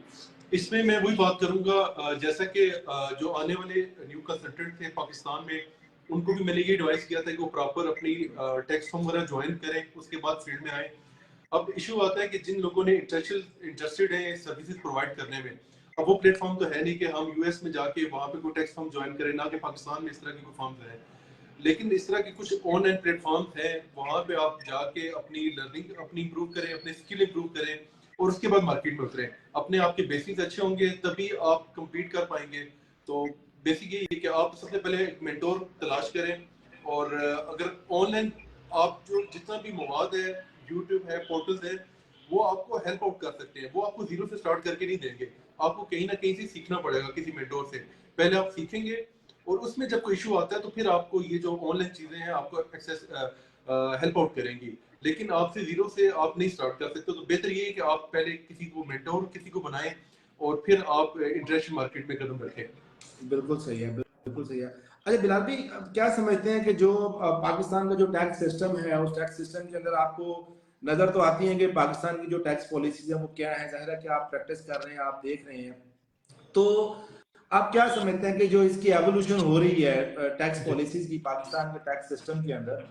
इसमें मैं वही बात करूँगा, जैसा कि जो आने वाले न्यू कंसल्टेंट थे पाकिस्तान में, उनको भी मैंने ये एडवाइस किया था कि वो प्रॉपर अपनी टैक्स फर्म वगैरह जॉइन करें, उसके बाद फील्ड में आए। अब इशू आता है कि जिन लोगों ने इंटरेस्टेड हैं सर्विसेज प्रोवाइड करने में, अब वो प्लेटफॉर्म तो है नहीं कि हम यूएस में जाके वहाँ पे कोई टैक्स फर्म जॉइन करें, ना कि पाकिस्तान में इस तरह की कोई फर्म्स है। लेकिन इस तरह के कुछ ऑनलाइन प्लेटफॉर्म्स हैं, वहाँ पे आप जाके अपनी लर्निंग अपनी इंप्रूव करें, अपने स्किल इंप्रूव करें, और उसके बाद मार्केट में उतरें। अपने आपके बेसिक्स अच्छे होंगे तभी आप compete कर पाएंगे। तो बेसिक यही है कि आप सबसे पहले एक मेंटोर तलाश करें, और अगर ऑनलाइन आप जो जितना भी मवाद है, यूट्यूब है, पोर्टल्स है, वो आपको हेल्प आउट कर सकते हैं। वो आपको जीरो से स्टार्ट करके नहीं देंगे, आपको कहीं ना कहीं से सीखना पड़ेगा किसी मेंटोर से। पहले आप सीखेंगे, और उसमें जब कोई इशू आता है तो फिर आपको ये जो ऑनलाइन चीजें हैं आपको एक्सेस हेल्प आउट करेंगी। लेकिन आपसे जीरो से आप नहीं स्टार्ट कर सकते, तो बेहतर ये है कि आप पहले किसी को मेंटोर किसी को बनाएं और फिर आप इंटरनेशनल मार्केट में कदम रखें। बिल्कुल सही है, बिल्कुल सही है। अच्छा बिलाल भाई, क्या समझते हैं कि जो पाकिस्तान का जो टैक्स सिस्टम है, उस टैक्स सिस्टम के अंदर आपको नजर तो आती है कि पाकिस्तान की जो टैक्स पॉलिसीज है वो क्या है, जाहिर है कि आप प्रैक्टिस कर रहे हैं, आप देख रहे हैं, तो आप क्या समझते हैं कि जो इसकी एवोल्यूशन हो रही है टैक्स पॉलिसीज की पाकिस्तान के टैक्स सिस्टम के अंदर,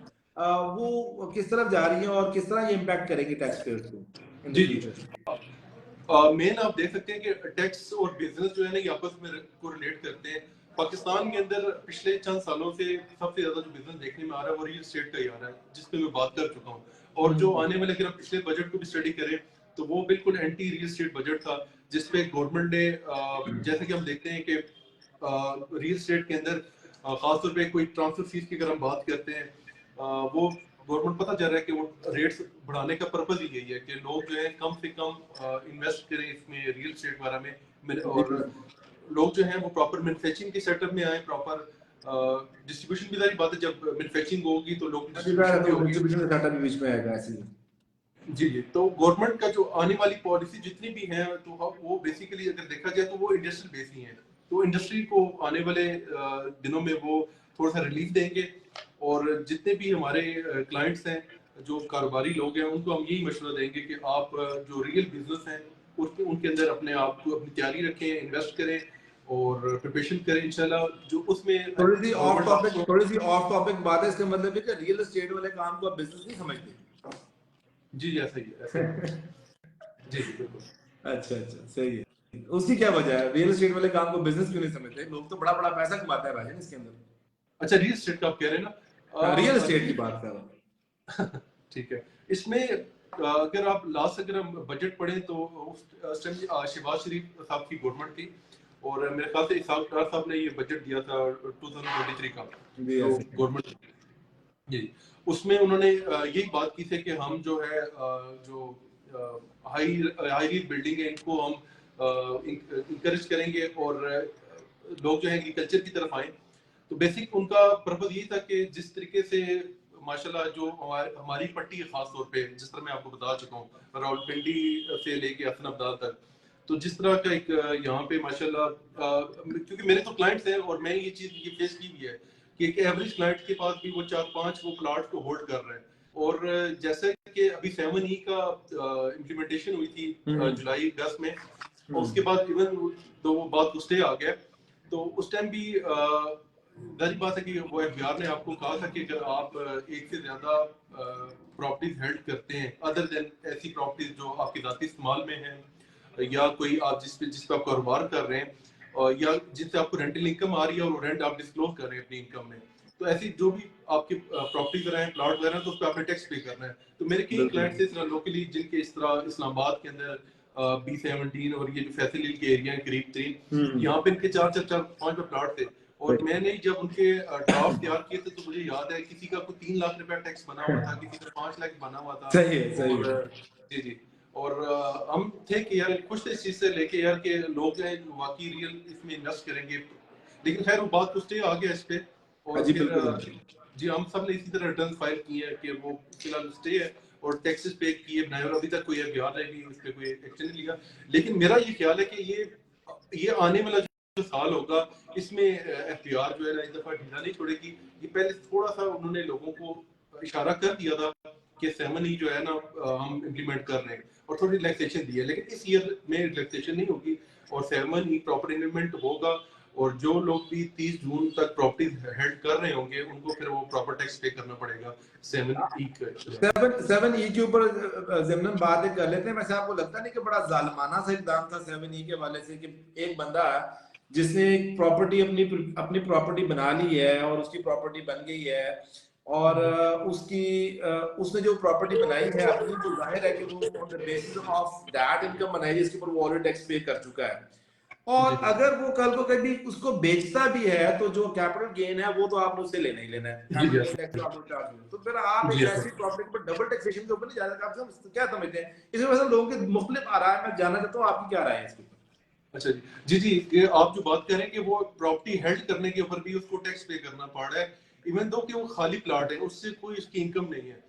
वो किस तरफ जा रही है और किस तरह ये इम्पैक्ट करेगी टैक्स पेयर्स को इन द जी जी, फ्यूचर? मेन आप देख सकते हैं कि टैक्स और बिजनेस जो है ना ये आपस में कोरिलेट करते हैं। पाकिस्तान के अंदर पिछले चंद सालों से सबसे ज्यादा जो बिजनेस देखने में आ रहा है वो रियल एस्टेट का ही आ रहा है, जिस पे मैं बात कर चुका हूँ। और जो आने वाले, अगर आप पिछले बजट को भी स्टडी करें तो वो बिल्कुल एंटी रियल एस्टेट बजट था, जिसपे गवर्नमेंट ने जैसे कि हम देखते हैं कि रियल एस्टेट के अंदर खासतौर पे कोई ट्रांसफर फीस की अगर हम बात करते हैं, वो गवर्नमेंट पता चल रहा है कि वो रेट्स बढ़ाने का पर्पज ही यही है कि लोग जो है कम से कम इन्वेस्ट करें इसमें रियल एस्टेट वगैरह में, और लोग जो हैं वो प्रॉपर मैन्युफैक्चरिंग के सेटअप में आए, प्रॉपर डिस्ट्रीब्यूशन भी सारी बात है, जब मैन्युफैक्चरिंग होगी तो लोग डिस्ट्रीब्यूशन भी होगी। डिस्ट्रीब्यूशन डाटा भी बीच में आएगा ऐसे ही। जी जी, तो गवर्नमेंट का जो आने वाली पॉलिसी जितनी भी है तो वो बेसिकली अगर देखा जाए तो वो इंडस्ट्रियल बेस ही है, तो इंडस्ट्री को आने वाले दिनों में वो थोड़ा सा रिलीफ देंगे। और जितने भी हमारे क्लाइंट्स हैं, जो कारोबारी लोग हैं, उनको हम यही मशवरा देंगे कि आप जो रियल बिजनेस हैं उनके अंदर अपने आप को अपनी तैयारी रखें, इन्वेस्ट करें और प्रिपरेशन करें इंशाल्लाह। जो उसमें थोड़ी सी ऑफ टॉपिक बात है, इसका मतलब है कि रियल एस्टेट वाले काम को आप बिजनेस नहीं समझते? जी जी, ऐसा ही है, ऐसा ही है। जी जी बिल्कुल। अच्छा अच्छा, सही है। उसकी क्या वजह है, रियल एस्टेट वाले काम को बिजनेस क्यों नहीं समझते? लोग तो बड़ा बड़ा पैसा कमाता है भाई इसके अंदर। अच्छा, रियल एस्टेट का आप कह रहे हैं ना? रियल एस्टेट की बात कर रहा हूँ। ठीक है। इसमें अगर आप लास्ट अगर हम बजट पढ़ें तो उस टाइम शहबाज शरीफ साहब की गवर्नमेंट थी, और मेरे ख्याल से इसाक डार साहब ने ये बजट दिया था 2023 का जो गवर्नमेंट। जी, उसमें उन्होंने यही बात की थी कि हम जो है जो हाई हाई बिल्डिंग है इनको हम इंकरेज करेंगे और लोग जो है एग्रीकल्चर की तरफ आए। तो बेसिक उनका पर्पज यही था कि जिस तरीके से माशाल्लाह जो हमारी पट्टी है, खास तौर पे जिस तरह मैं आपको बता चुका हूँ रावलपिंडी से लेके हसन अब्दाल तक, तो जिस तरह का एक यहाँ पे माशाल्लाह क्योंकि मेरे तो क्लाइंट्स हैं और मैं ये चीज ये फेस की भी है कि एक एवरेज क्लाइंट के पास भी वो 4-5 वो प्लॉट को होल्ड कर रहे हैं। और जैसे कि अभी 7E का इम्प्लीमेंटेशन हुई थी जुलाई अगस्त में, और उसके बाद इवन तो वो बात को स्टे आ गया, तो उस टाइम भी जाहिर बात है कि वो एफबीआर ने आपको कहा था कि अगर आप एक से ज्यादा प्रॉपर्टीज हेल्ड करते हैं अदर देन ऐसी प्रॉपर्टीज जो आपके जाती इस्तेमाल में है, या कोई आप जिस पे आप कारोबार कर रहे हैं, या जिनसे आपको रेंटल इनकम आ रही है और वो रेंट आप डिस्क्लोज कर रहे हैं अपनी इनकम में, तो ऐसी जो भी आपके प्रॉपर्टी वगैरह हैं, प्लॉट वगैरह, तो उस पर आपने टैक्स पे करना है। तो मेरे कई क्लाइंट्स इस तरह लोकली जिनके इस तरह इस्लामाबाद के अंदर B17 और ये जो फैसल हिल के एरिया करीब तरीन, यहाँ पे इनके 4-4-5 प्लॉट थे, और मैंने जब उनके ड्राफ्ट तैयार किए थे तो मुझे याद है किसी का कोई 3 लाख रुपया टैक्स बना हुआ था, किसी का 5 लाख बना हुआ था। सही है, सही है। जी जी, और हम थे कि यार कुछ इस चीज से लेके यार के लोग हैं वाकई रियल इसमें इन्वेस्ट करेंगे, लेकिन खैर वो बात कुछ आ गया इस पे। और जी फिर बिल्कुल। जी हम सब ने इसी तरह रिटर्न फाइल किए हैं कि वो फिलहाल स्टे है और टैक्सेस पे किए बनाए, और अभी तक कोई बिहार ने भी उस पर कोई एक्शन नहीं लिया। लेकिन मेरा ये ख्याल है कि ये आने वाला जो साल होगा इसमें एफबीआर जो है ना इस दफा ढीला नहीं छोड़ेगी। ये पहले थोड़ा सा उन्होंने लोगों को इशारा कर दिया था कि 7E जो है ना हम इम्प्लीमेंट कर रहे हैं और थोड़ी रिलैक्सेशन दी है, लेकिन इस ईयर में रिलैक्सेशन नहीं होगी और 7E प्रॉपर इम्प्लीमेंट होगा। और जो लोग भी 30 जून तक प्रॉपर्टी हेल्ड कर रहे होंगे उनको फिर वो प्रॉपर टैक्स पे करना पड़ेगा 7E का। 7E के ऊपर ज़िमनन बात कर लेते हैं। वैसे आपको लगता नहीं कि बड़ा जालिमाना सा इक़दाम था 7E के वाले से कि एक बंदा जिसने एक प्रॉपर्टी अपनी प्रॉपर्टी बना ली है और उसकी प्रॉपर्टी बन गई है और उसने जो प्रॉपर्टी बनाई है अपनी, तो जाहिर है कि वो on the basis of that income बनाई है जिसके ऊपर वो ऑलरेडी टैक्स पे कर चुका है। और अगर वो कल को कभी उसको बेचता भी है तो जो कैपिटल गेन है वो तो आपने उससे लेना ही लेना है, कैपिटल गेन टैक्स आपको चार्ज होगा। तो फिर आप एक ऐसी प्रॉपर्टी पर डबल टैक्सेशन के ऊपर नहीं जा सकते। आप क्या समझते हैं इस वजह से लोगों के मुख्तलिफ आ रहा है? मैं जानना चाहता हूँ आपकी क्या राय है इसके ऊपर। अच्छा जी जी जी, ये आप जो बात कर रहे हैं कि वो प्रॉपर्टी हेल्ड करने के ऊपर भी उसको टैक्स पे करना पड़ रहा है, इवन दो कि वो खाली प्लॉट है, उससे कोई उसकी इनकम नहीं है।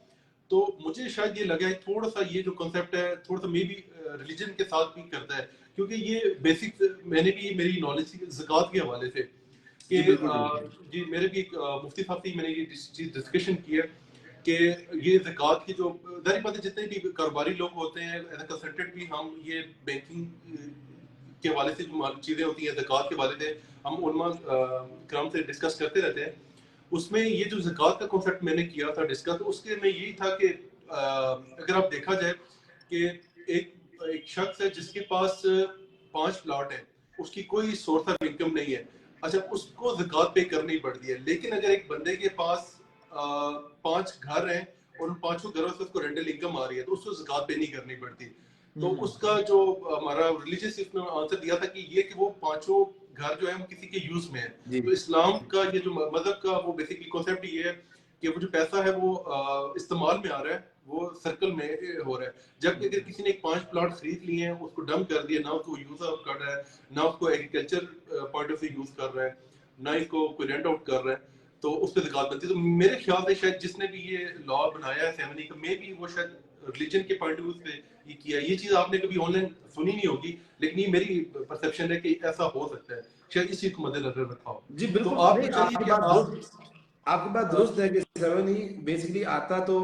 तो मुझे शायद ये लगा है थोड़ा सा ये जो कॉन्सेप्ट है थोड़ा सा मे बी रिलीजन के साथ भी करता है, क्योंकि ये बेसिक मैंने भी मेरी नॉलेज थी ज़कात के हवाले से कि जी बिल्कुल बिल्कुल। जी मेरे भी मुफ्ती साहब से मैंने ये चीज़ डिस्कशन की है कि ये ज़कात की जो जाहिर बात है जितने भी कारोबारी लोग होते हैं एज ए कंसल्टेंट भी हम ये बैंकिंग के हवाले से जो चीज़ें होती हैं ज़कात के हवाले से हम उलमा कराम से डिस्कस करते रहते हैं। उसमें ये जो ज़कात का कॉन्सेप्ट मैंने किया था डिस्कस, तो उसके में यही था कि अगर आप देखा जाए कि एक एक शख्स है जिसके पास 5 प्लॉट है, उसकी कोई सोर्स ऑफ इनकम नहीं है, अच्छा उसको ज़कात पे करनी पड़ती है। लेकिन अगर एक बंदे के पास 5 घर हैं और उन पांचों घरों से उसको रेंटल इनकम आ रही है तो उसको ज़कात पे नहीं करनी पड़ती। तो उसका जो हमारा रिलीजियस इसमें आंसर दिया था कि ये कि वो पांचों घर जो है वो किसी के यूज में है। जी तो इस्लाम का ये जो मजहब का वो बेसिकली कॉन्सेप्ट ये है कि वो जो पैसा है वो इस्तेमाल में आ रहा है, वो सर्कल में हो रहा है। जबकि अगर किसी ने 5 प्लॉट खरीद लिए हैं, उसको डंप कर दिया, ना उसको यूज आउट कर रहा है, ना उसको agriculture point of view use कर रहा है, ना इसको कोई रेंट आउट कर रहा है, तो उस पर ज़कात बनती है। तो मेरे ख्याल से शायद जिसने भी ये लॉ बनाया है सेवनी का, मे भी वो शायद रिलीजन के पॉइंट ऑफ व्यू से ये किया। ये चीज आपने कभी ऑनलाइन सुनी नहीं होगी, लेकिन ये मेरी परसेप्शन है कि ऐसा हो सकता है, शायद इस चीज को मद्देनजर रखा हो। जी तो बिल्कुल, आप नहीं तो चलिए आपकी कि बात आप दुरुस्त, आपकी बात दुरुस्त है कि सेवन ही बेसिकली आता तो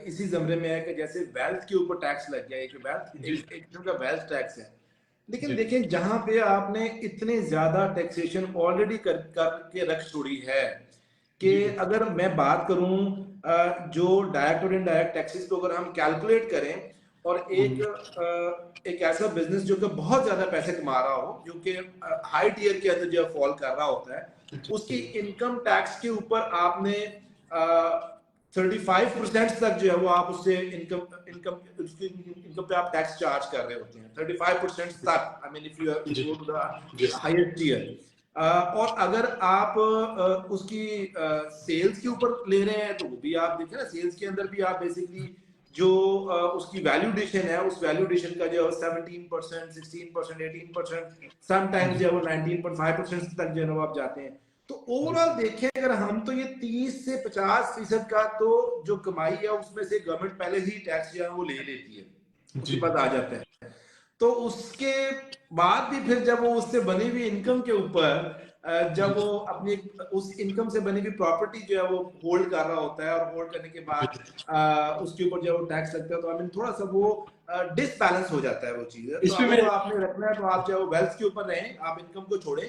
इसी जमरे में है कि जैसे वेल्थ के ऊपर टैक्स लग गया है कि वेल्थ जी एक किस्म का वेल्थ टैक्स है। लेकिन जी देखें जहां पे आपने इतने ज्यादा टैक्सेशन ऑलरेडी करके रख छोड़ी है कि जी अगर मैं बात करूं जो डायरेक्ट और इनडायरेक्ट टैक्सेस को अगर हम कैलकुलेट करें और एक ऐसा बिजनेस जो कि बहुत ज्यादा पैसे कमा रहा हो, जो कि हाई टियर के अंदर जो फॉल कर रहा होता है, उसकी इनकम टैक्स के ऊपर आपने 35% तक जो है वो आप उससे इनकम इनकम उसकी इनकम पे आप टैक्स चार्ज कर रहे होते हैं 35% तक। आई मीन इफ यू जी गो टू द जी हाईएस्ट टियर। और अगर आप उसकी सेल्स के ऊपर ले रहे हैं तो वो भी आप देखें ना, सेल्स के अंदर भी आप बेसिकली जो उसकी वैल्यूडेशन है, उस वैल्यूडेशन का जो है 17%, 16%, 18%, समटाइम्स जो है वो 19.5% तक जो है वो आप जाते हैं। तो ओवरऑल देखें अगर हम, तो ये 30 से 50% का तो जो कमाई है उसमें से गवर्नमेंट पहले ही टैक्स जो है वो ले लेती है, उसके जी बाद आ जाता है। तो उसके बाद भी फिर जब वो उससे बनी हुई इनकम के ऊपर जी जब वो अपनी उस इनकम से बनी हुई प्रॉपर्टी जो है वो होल्ड कर रहा होता है, और होल्ड करने के बाद उसके ऊपर जब वो टैक्स लगता है, तो आई मीन थोड़ा सा वो डिसबैलेंस हो जाता है वो चीज। तो इसमें अगर मैं वो आपने रखना है तो आप जो है वो वेल्थ के ऊपर रहें, आप इनकम को छोड़ें,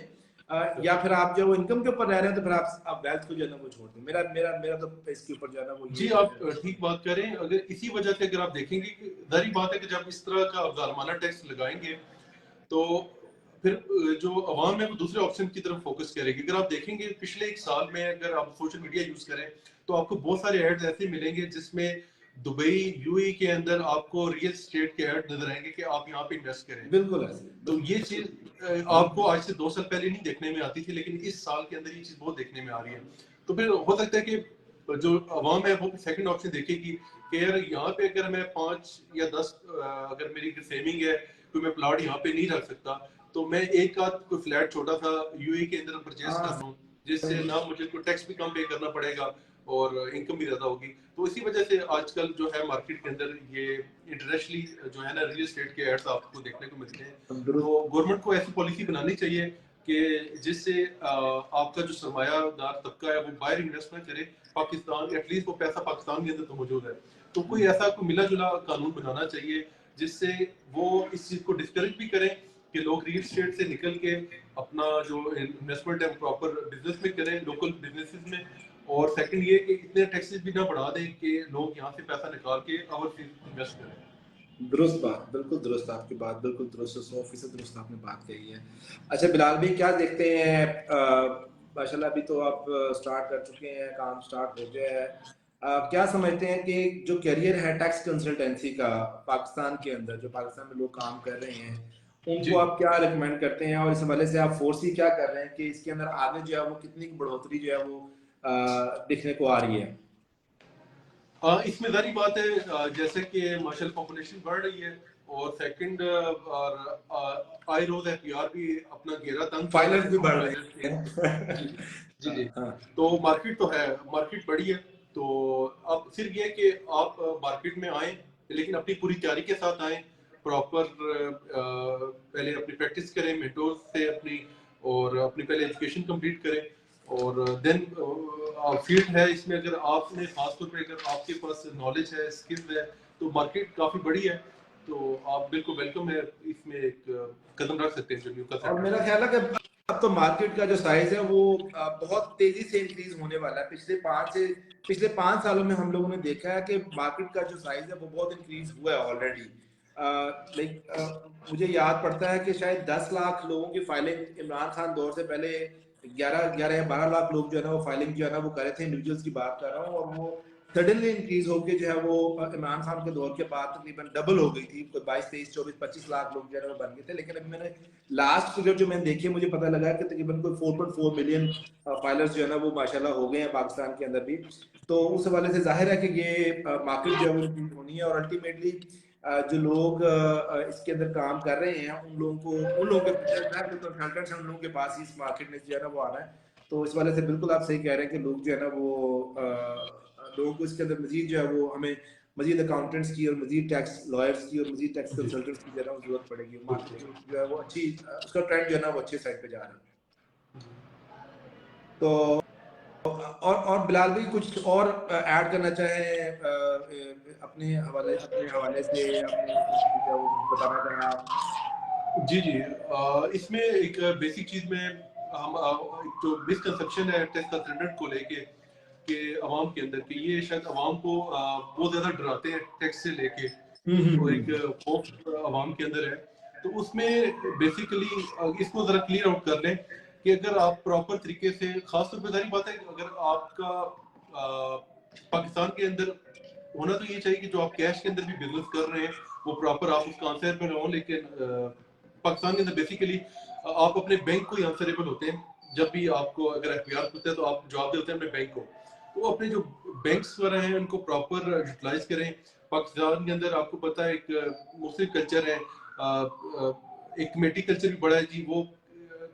या फिर आप जो वो इनकम के ऊपर रह रहे हैं तो फिर आप वेल्थ को जो है ना वो छोड़ दें। मेरा मेरा मेरा तो इसके ऊपर जो है ना वो जी ये आप ठीक बात करें। अगर इसी वजह से अगर आप देखेंगे कि जाहिर बात है कि जब इस तरह का आप जालमाना टैक्स लगाएंगे तो फिर जो अवाम है वो दूसरे ऑप्शन की तरफ फोकस करेगी। अगर आप देखेंगे पिछले 1 साल में अगर आप सोशल मीडिया यूज करें तो आपको बहुत सारे एड्स ऐसे मिलेंगे जिसमें दुबई यूएई के अंदर आपको रियल स्टेट के एड नजर आएंगे कि आप यहाँ पे इन्वेस्ट करें। बिल्कुल ऐसे तो ये बिल्कुल चीज आपको आज से 2 साल पहले नहीं देखने में आती थी, लेकिन इस साल के अंदर ये चीज बहुत देखने में आ रही है। तो फिर हो सकता है कि जो अवाम है वो सेकंड ऑप्शन देखेगी कि यार यहाँ पे अगर मैं 5 या 10 अगर मेरी सेविंग है तो मैं प्लॉट यहाँ पे नहीं रख सकता, तो मैं एक आध कोई फ्लैट छोटा सा यूएई के अंदर परचेस कर हाँ लूँ, जिससे ना मुझे कोई टैक्स भी कम पे करना पड़ेगा और इनकम भी ज्यादा होगी। तो इसी वजह से आजकल जो है मार्केट के अंदर ये इंटरनेशनली जो है ना रियल एस्टेट के एड्स आपको देखने को मिलते हैं। तो दुरुस्त। गवर्नमेंट को ऐसी पॉलिसी बनानी चाहिए कि जिससे आपका जो सरमायादार तबका है वो बाहर इन्वेस्ट ना करे, पाकिस्तान एटलीस्ट वो पैसा पाकिस्तान के अंदर तो मौजूद है। तो कोई ऐसा कोई मिला जुला कानून बनाना चाहिए जिससे वो इस चीज को डिस्करेज भी करें कि लोग रियल एस्टेट से निकल के अपना जो इन्वेस्टमेंट है प्रॉपर बिजनेस में करें, लोकल बिजनेसेस में। और सेकंड ये कि इतने टैक्सेस भी ना बढ़ा दें कि लोग यहाँ से पैसा निकाल के ओवरसीज इन्वेस्ट करें। दुरुस्त बात, बिल्कुल दुरुस्त, आपकी बात बिल्कुल दुरुस्त, 100% दुरुस्त आपने बात कही है। अच्छा बिलाल भाई, क्या देखते हैं, माशाल्लाह अभी तो आप स्टार्ट कर चुके हैं, काम स्टार्ट हो गया है, क्या समझते हैं कि जो करियर है टैक्स कंसल्टेंसी का पाकिस्तान के अंदर, जो पाकिस्तान में लोग काम कर रहे हैं, जी उनको आप क्या रिकमेंड करते हैं, और इस हवाले से आप फोर्स ही क्या कर रहे हैं कि इसके अंदर आगे जो है वो कितनी बढ़ोतरी जो है वो दिखने को आ रही है? इसमें जारी बात है जैसे कि मार्शल पॉपुलेशन बढ़ रही है और सेकंड और आई रोज एफपीआर भी अपना घेरा तंग फाइलर्स भी बढ़ रहे हैं। हैं। जी जी जी। हाँ। तो मार्केट तो है, मार्केट बड़ी है। तो अब सिर्फ ये कि आप मार्केट में आए, लेकिन अपनी पूरी तैयारी के साथ आए, प्रॉपर पहले अपनी प्रैक्टिस करें मेंटोर्स से अपनी, और अपनी पहले एजुकेशन कंप्लीट करें, और देन फील्ड है इसमें। अगर आपने खासतौर पे अगर आपके पास नॉलेज है, स्किल्स है, तो मार्केट काफ़ी बड़ी है। तो आप बिल्कुल वेलकम है, इसमें एक कदम रख सकते हैं जो न्यू का और सेक्टर मेरा है। ख्याल है कि अब तो मार्केट का जो साइज है वो बहुत तेजी से इंक्रीज होने वाला है। पिछले 5 सालों में हम लोगों ने देखा है कि मार्केट का जो साइज है वो बहुत इंक्रीज हुआ है ऑलरेडी। मुझे याद पड़ता है कि शायद 10 लाख लोगों की फाइलिंग इमरान खान दौर से पहले 11 या 12 लाख लोग जो है ना वो फाइलिंग जो है ना वो कर रहे थे, इंडिविजुअल्स की बात कर रहा हूँ। और वो सडनली इंक्रीज होके जो है वो इमरान खान के दौर के बाद तकरीबन डबल हो गई थी। कोई 22, 23, 24, 25 लाख लोग जो है वो बन गए थे। लेकिन अभी मैंने लास्ट फिगर जो मैंने देखी, मुझे पता लगा कि तकरीबन कोई 4.4 मिलियन फाइलर्स जो है ना वो माशाल्लाह हो गए हैं पाकिस्तान के अंदर भी। तो उस हवाले से जाहिर है कि ये मार्केट जो है वो इंक्रीज होनी है। और अल्टीमेटली जो लोग इसके अंदर काम कर रहे हैं उन लोगों के कंसल्टेंट्स हैं, उन लोगों के पास ही इस मार्केट में जो है ना वो आना है। तो इस वाले से बिल्कुल आप सही कह रहे हैं कि लोग जो है ना वो लोगों को इसके अंदर मजीद जो है वो हमें मजीद अकाउंटेंट्स की और मजीद टैक्स लॉयर्स की और मजीद टैक्स जी कंसल्टेंट्स की जो है ना जरूरत पड़ेगी। मार्केट जो है वो अच्छी, उसका ट्रेंड जो है ना वो अच्छे साइड पे जा रहा है। तो और बिलाल भाई कुछ और ऐड करना चाहें अपने हवाले से, अपने जो है वो बताना चाहें आप? जी जी। इसमें एक बेसिक चीज में हम एक जो मिसकंसेप्शन है टेस्ट कंसल्टेंट को लेके कि अवाम के अंदर, कि ये शायद अवाम को बहुत ज्यादा डराते हैं टैक्स से लेके, तो एक खौफ अवाम के अंदर है। तो उसमें बेसिकली इसको जरा क्लियर आउट कर लें कि अगर आप प्रॉपर तरीके से, खासतौर पर सारी बात है, अगर आपका पाकिस्तान के अंदर होना तो ये चाहिए कि जो आप कैश के अंदर भी बिजनेस कर रहे हैं वो प्रॉपर आप उसका आंसर पे रहो। लेकिन पाकिस्तान के अंदर बेसिकली आप अपने बैंक को ही आंसरेबल होते हैं। जब भी आपको अगर एफआईआर होता है तो आप जवाब देते हैं अपने बैंक को। तो अपने जो बैंक्स वगैरह हैं उनको प्रॉपर यूटिलाइज करें। पाकिस्तान के अंदर आपको पता है एक मुस्लिम कल्चर है, एक कमेटी कल्चर भी बड़ा है जी। वो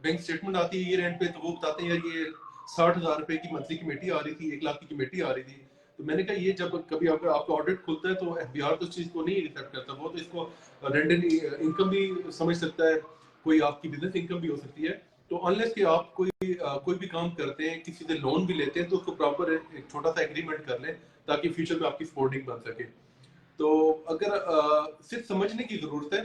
बैंक स्टेटमेंट आती है ईयर एंड पे, तो वो बताते हैं यार ये 60,000 रुपए की मंथली कमेटी आ रही थी, 1 लाख की कमेटी आ रही थी। तो मैंने कहा ये जब कभी आपका ऑडिट खुलता है तो एफबीआर तो इस चीज को नहीं रिसेप्ट करता, वो तो इसको रेंट इनकम भी समझ सकता है, कोई आपकी बिजनेस इनकम भी हो सकती है। तो अनलेस कि आप कोई भी काम करते हैं, किसी से लोन भी लेते हैं, तो उसको प्रॉपर एक छोटा सा एग्रीमेंट कर लें ताकि फ्यूचर में आपकी सपोर्टिंग बन सके। तो अगर सिर्फ समझने की जरूरत है,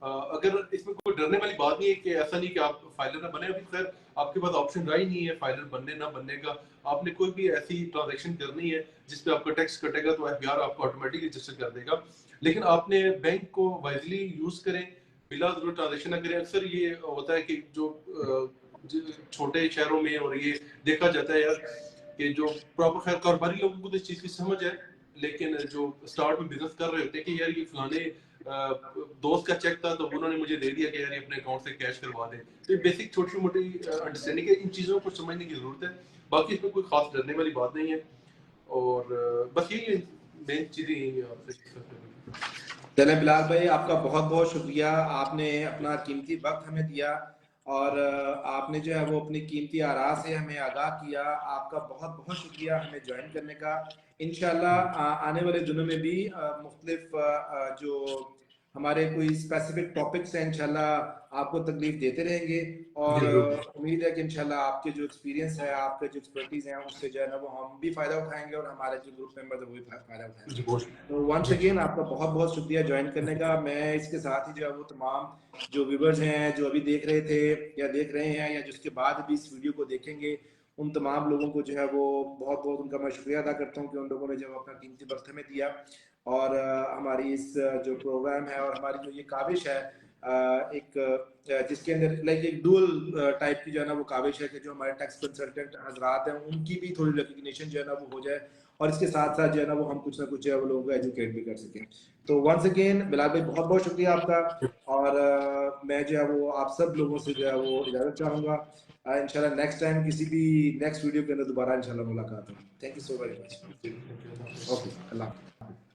अगर इसमें कोई डरने वाली बात नहीं है कि ऐसा नहीं कि आप फाइलर ना बने। अभी खैर आपके पास ऑप्शन रहा ही नहीं है फाइलर बनने ना बनने का। आपने कोई भी ऐसी ट्रांजैक्शन करनी है जिसपे आपका टैक्स कटेगा तो एफबीआर आपको ऑटोमेटिकली रजिस्टर कर देगा। लेकिन आपने बैंक को वाइजली यूज करें, बिला जरूरत ट्रांजैक्शन ना करें। अक्सर ये होता है कि जो छोटे शहरों में और ये देखा जाता है यार कि जो प्रॉपर खैर कारोबारी लोगों को तो इस चीज की समझ है, लेकिन जो स्टार्ट में बिजनेस कर रहे होते हैं कि यार ये फलाने दोस्त का चेक था तो उन्होंने मुझे दे दिया कि यार ये अपने अकाउंट से कैश करवा दे। तो ये बेसिक छोटी मोटी अंडरस्टैंडिंग है, इन चीजों को समझने की जरूरत है। बाकी इसमें कोई खास डरने वाली बात नहीं है। और बस यही मेन चीजें यही है आपसे। चलें बिलाल भाई, आपका बहुत बहुत शुक्रिया। आपने अपना कीमती वक्त हमें दिया और आपने जो है वो अपनी कीमती आरा से हमें आगाह किया। आपका बहुत बहुत शुक्रिया हमें ज्वाइन करने का। इंशाल्लाह आने वाले दिनों में भी मुख्तलिफ जो हमारे कोई स्पेसिफिक टॉपिक्स हैं इंशाल्लाह आपको तकलीफ देते रहेंगे। और उम्मीद है कि इंशाल्लाह आपके जो एक्सपीरियंस है, आपके जो एक्सपर्टीज हैं, उससे जो है ना वो हम भी फायदा उठाएंगे और हमारे जो ग्रुप मेंबर है वो भी फायदा उठाएंगे। तो वंस अगेन आपका बहुत बहुत शुक्रिया ज्वाइन करने का। मैं इसके साथ ही जो है वो तमाम जो व्यूवर्स हैं जो अभी देख रहे थे या देख रहे हैं या जिसके बाद भी इस वीडियो को देखेंगे, उन तमाम लोगों को जो है वो बहुत बहुत उनका मैं शुक्रिया अदा करता हूँ कि उन लोगों ने जब अपना कीमती वक्त हमें दिया। और हमारी इस जो प्रोग्राम है और हमारी जो ये काविश है, एक जिसके अंदर लाइक एक डुअल टाइप की जो है ना वो काविश है कि जो हमारे टैक्स कंसल्टेंट हजरात हैं उनकी भी थोड़ी रिकग्निशन जो है ना वो हो जाए और इसके साथ साथ जो है ना वो हम कुछ ना कुछ जो है वो लोगों को एजुकेट भी कर सकें। तो वंस अगेन बिलाल भाई बहुत बहुत शुक्रिया आपका। और मैं जो है वो आप सब लोगों से जो है वो इजाजत चाहूंगा। इंशाल्लाह नेक्स्ट टाइम किसी भी नेक्स्ट वीडियो के अंदर दोबारा इंशाल्लाह मुलाकात होगी। Thank you so very much. Okay, Allah.